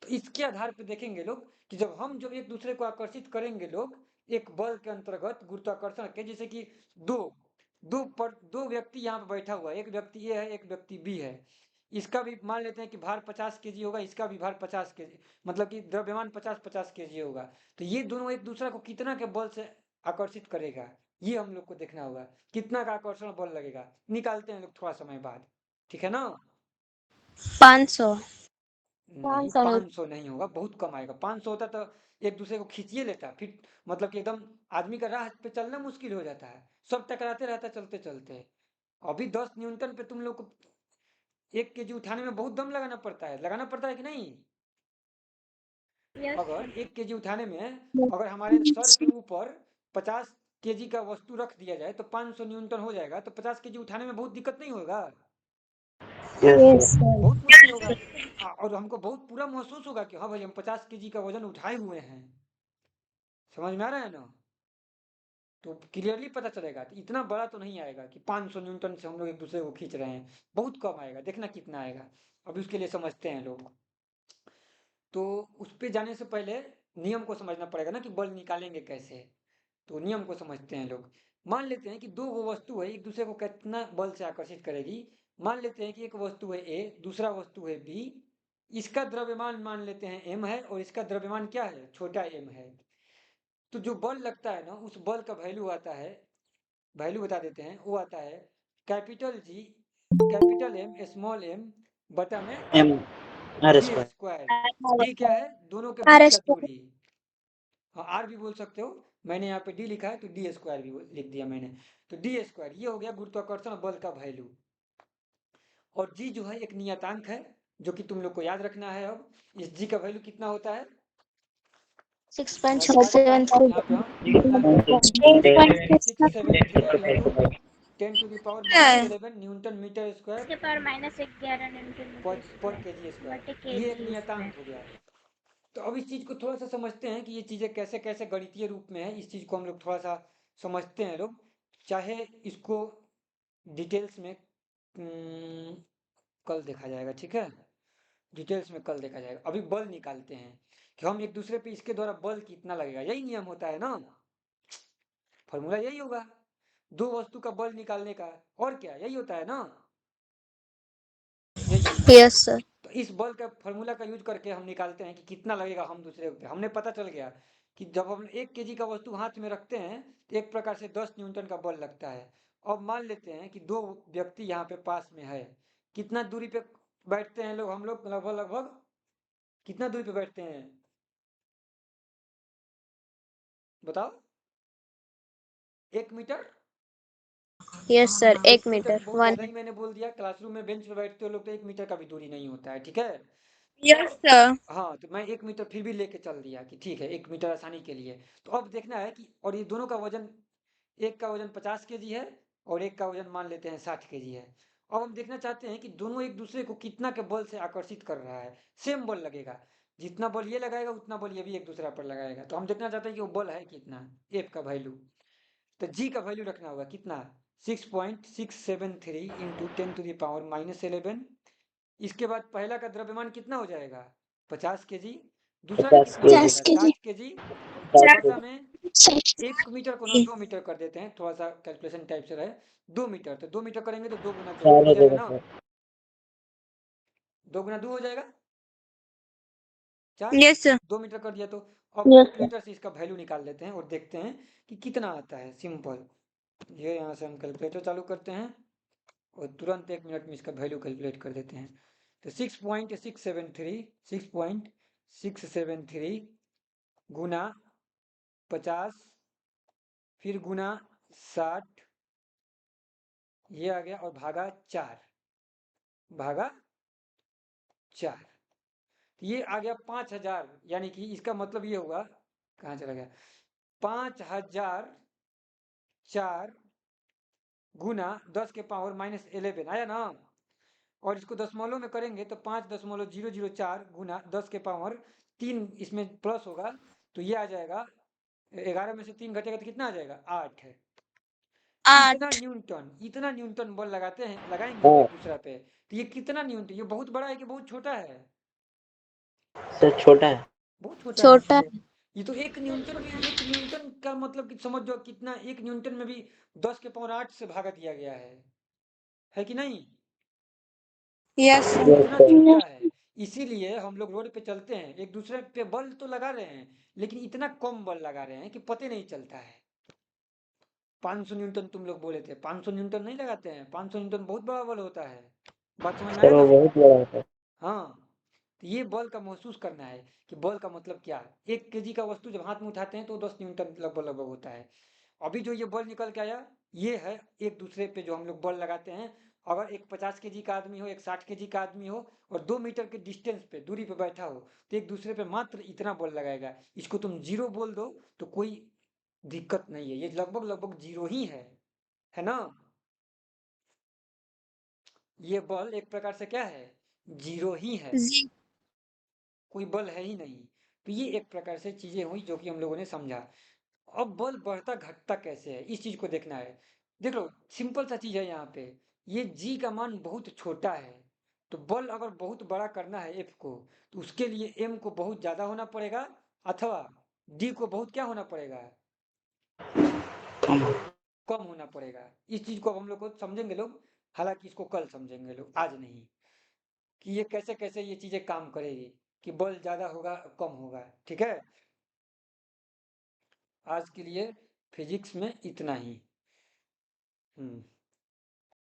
तो इसके आधार पर देखेंगे लोग कि जब एक दूसरे को आकर्षित करेंगे लोग एक बल के अंतर्गत गुरुत्वाकर्षण के, जैसे कि दो दो व्यक्ति यहाँ पे बैठा हुआ है, एक व्यक्ति ए है एक व्यक्ति बी है, इसका भी मान लेते हैं कि भार 50 केजी होगा, इसका भी भार 50 केजी, मतलब कि द्रव्यमान 50-50 केजी होगा। तो ये दोनों एक दूसरे को कितना के बल से आकर्षित करेगा, ये हम लोग को देखना होगा, कितना का आकर्षण बल लगेगा, निकालते हैं लोग थोड़ा समय बाद, ठीक है ना। 500। नहीं 500 नहीं होगा, बहुत कम आएगा। 500 होता तो एक दूसरे को खींचिए लेता, फिर मतलब कि एकदम आदमी का राह पे चलना मुश्किल हो जाता है, सब टकराते रहता चलते चलते। अभी 10 न्यूटन पे तुम लोग को 1 केजी उठाने में बहुत दम लगाना पड़ता है कि नहीं। अगर 1 केजी उठाने में अगर हमारे सर के ऊपर 50 केजी का वस्तु रख दिया जाए तो 500 न्यूटन हो जाएगा, तो 50 केजी उठाने में बहुत दिक्कत नहीं होगा, यस सर। बहुत मुश्किल होगा। और हमको बहुत पूरा महसूस होगा कि हाँ भाई हम 50 केजी का वजन उठाए हुए हैं, समझ में आ रहा है ना। तो क्लियरली पता चलेगा, तो इतना बड़ा तो नहीं आएगा कि 500 न्यूटन से हम लोग एक दूसरे को खींच रहे हैं, बहुत कम आएगा, देखना कितना आएगा। अभी उसके लिए समझते हैं लोग। तो उस पे जाने से पहले नियम को समझना पड़ेगा ना कि बल निकालेंगे कैसे। तो नियम को समझते हैं लोग। मान लेते हैं कि दो वो वस्तु है, एक दूसरे को कितना बल से आकर्षित करेगी। मान लेते हैं कि एक वस्तु है ए, दूसरा वस्तु है बी, इसका द्रव्यमान मान लेते हैं m है और इसका द्रव्यमान क्या है, छोटा m है। तो जो बल लगता है ना, उस बल का वैल्यू आता है, वैल्यू बता देते हैं, वो आता है capital G capital M small m बटा में M R D square. Square. D क्या है, दोनों के आर बीच का स्क्वायर। दूरी। हाँ आर भी बोल सकते हो, मैंने यहाँ पे डी लिखा है तो डी स्क्वायर भी लिख दिया मैंने। तो डी स्क्वायर ये हो गया गुरुत्वाकर्षण बल का वैल्यू। और जी जो है एक नियतांक है जो कि तुम लोग को याद रखना है। अब इस जी का वैल्यू कितना होता है, और याद यहाँ पे हम गुना करते हैं 673 इंटू 10⁻⁻11 न्यूटन मीटर स्क्वायर उसके पावर -11 न्यूटन मीटर पर स्क्वायर केजी स्क्वायर, बटे ये एक केजी नियतांक स्क्वायर। हो गया। तो अब इस चीज को थोड़ा सा समझते हैं कि ये चीजें कैसे कैसे गणितीय रूप में है, इस चीज को हम लोग थोड़ा सा समझते हैं लोग। चाहे इसको डिटेल्स में कल देखा जाएगा, ठीक है, डिटेल्स में कल देखा जाएगा। अभी बल निकालते हैं कि हम एक दूसरे पे इसके द्वारा बल कितना लगेगा, यही नियम होता है ना, फॉर्मूला यही होगा दो वस्तु का बल निकालने का, और क्या यही होता है ना, यही होता है। Yes sir. तो इस बल का फॉर्मूला का यूज करके हम निकालते हैं कि कितना लगेगा हम दूसरे पे। हमने पता चल गया कि जब हम 1 केजी का वस्तु हाथ में रखते हैं तो एक प्रकार से 10 न्यूटन का बल लगता है। अब मान लेते हैं कि दो व्यक्ति यहाँ पे पास में है, कितना दूरी पे बैठते हैं लोग, हम लोग लगभग लगभग कितना दूरी पे बैठते हैं बताओ, 1 metre. Yes sir, 1 1 metre metre तो बहुत 1। ज्यादा ही मैंने बोल दिया, क्लासरूम में बेंच पे बैठते हो लोग तो 1 मीटर का भी दूरी नहीं होता है, ठीक है। Yes sir. हाँ तो मैं 1 मीटर फिर भी लेके चल दिया कि ठीक है 1 मीटर आसानी के लिए। तो अब देखना है कि, और ये दोनों का वजन, एक का वजन 50 केजी है और एक का वजन मान लेते हैं 60 केजी है। अब हम देखना चाहते हैं कि दोनों एक दूसरे को कितना के बल से आकर्षित कर रहा है। सेम बल लगेगा, जितना बल ये लगाएगा उतना बल ये भी एक दूसरे पर लगाएगा। तो हम देखना चाहते हैं कि वो बल है कितना, एफ का वैल्यू। तो जी का वैल्यू रखना होगा कितना, 6.673 इंटू 10⁻⁻11। इसके बाद पहला का द्रव्यमान कितना हो जाएगा 50 केजी, दूसरा का 50 कितना हो केजी। 50 जाएगा केजी। 60 केजी, 60 बटा केजी। में 1 मीटर को ना 2 मीटर कर देते हैं, थोड़ा सा कैलकुलेशन टाइप से रहे। 2 मीटर, तो 2 मीटर करेंगे तो 2 गुना 2 हो जाएगा ना, 2 गुना 2 हो जाएगा 4, यस सर। 2 मीटर कर दिया। तो अब यस सर। कैलकुलेटर से इसका वैल्यू निकाल लेते हैं और देखते हैं कि कितना आता है। सिंपल, ये यहाँ से हम कैलकुलेटर चालू करते हैं और तुरंत 1 मिनट में इसका वैल्यू कैलकुलेट कर देते हैं। तो 6.673 गुना 50 फिर गुना 60, ये आ गया, और भागा 4, भागा 4, तो ये आ गया 5000। यानी कि इसका मतलब ये होगा, कहाँ चला गया, 5004 गुना 10⁻⁻11 आया ना। और इसको दशमलव में करेंगे तो 5.004 गुना 10⁻3, इसमें प्लस होगा तो ये आ जाएगा, 11 में से 3 घटेगा तो कितना आ जाएगा 8 है। इतना 8 न्यूटन बल लगाएंगे हम ओ एक दूसरा पे, तो ये कितना न्यूटन, ये बहुत बड़ा है कि बहुत छोटा है? सर छोटा है। बहुत छोटा है छोटा ये तो 1 न्यूटन का मतलब कि समझ जाओ कितना, 1 न्यूटन में भी 10⁸ से भागा दिया गया है कि नहीं? यस ये यस इतना सर। छोटा है, इसीलिए हम लोग रोड पे चलते हैं, एक दूसरे पे बल तो लगा रहे हैं, लेकिन इतना कम बल लगा रहे हैं कि पता नहीं चलता है। 500 न्यूटन तुम लोग बोले थे, 500 न्यूटन नहीं लगाते हैं, 500 न्यूटन बहुत बड़ा बल होता है। बात समझ में सर आया वो ना? बहुत बड़ा है। हाँ, तो ये बल का महसूस करना है कि बल का मतलब क्या है। 1 केजी का वस्तु जब हाथ में उठाते हैं तो 10 न्यूटन लगभग लगभग होता है। अभी जो ये बल निकल के आया, ये है एक दूसरे पे जो हम लोग बल लगाते हैं। अगर एक 50 केजी का आदमी हो, एक 60 केजी का आदमी हो, और 2 मीटर के डिस्टेंस पे, दूरी पे बैठा हो, तो एक दूसरे पे मात्र इतना बल लगाएगा। इसको तुम जीरो बोल दो तो कोई दिक्कत नहीं है, ये लगभग लगभग जीरो ही है ना? ये बल एक प्रकार से क्या है, जीरो ही है, जी कोई बल है ही नहीं। तो ये एक प्रकार से चीजें हुई जो कि हम लोगों ने समझा। अब बल बढ़ता घटता कैसे है, इस चीज को देखना है। देख लो, सिंपल सा चीज है यहाँ पे, ये जी का मान बहुत छोटा है, तो बल अगर बहुत बड़ा करना है एफ को, तो उसके लिए एम को बहुत ज्यादा होना पड़ेगा, अथवा डी को बहुत क्या होना पड़ेगा, कम होना पड़ेगा। इस चीज को अब हम लोग को समझेंगे लोग, हालांकि इसको कल समझेंगे लोग, आज नहीं, कि ये कैसे कैसे ये चीजें काम करेगी, कि बल ज्यादा होगा कम होगा। ठीक है, आज के लिए फिजिक्स में इतना ही।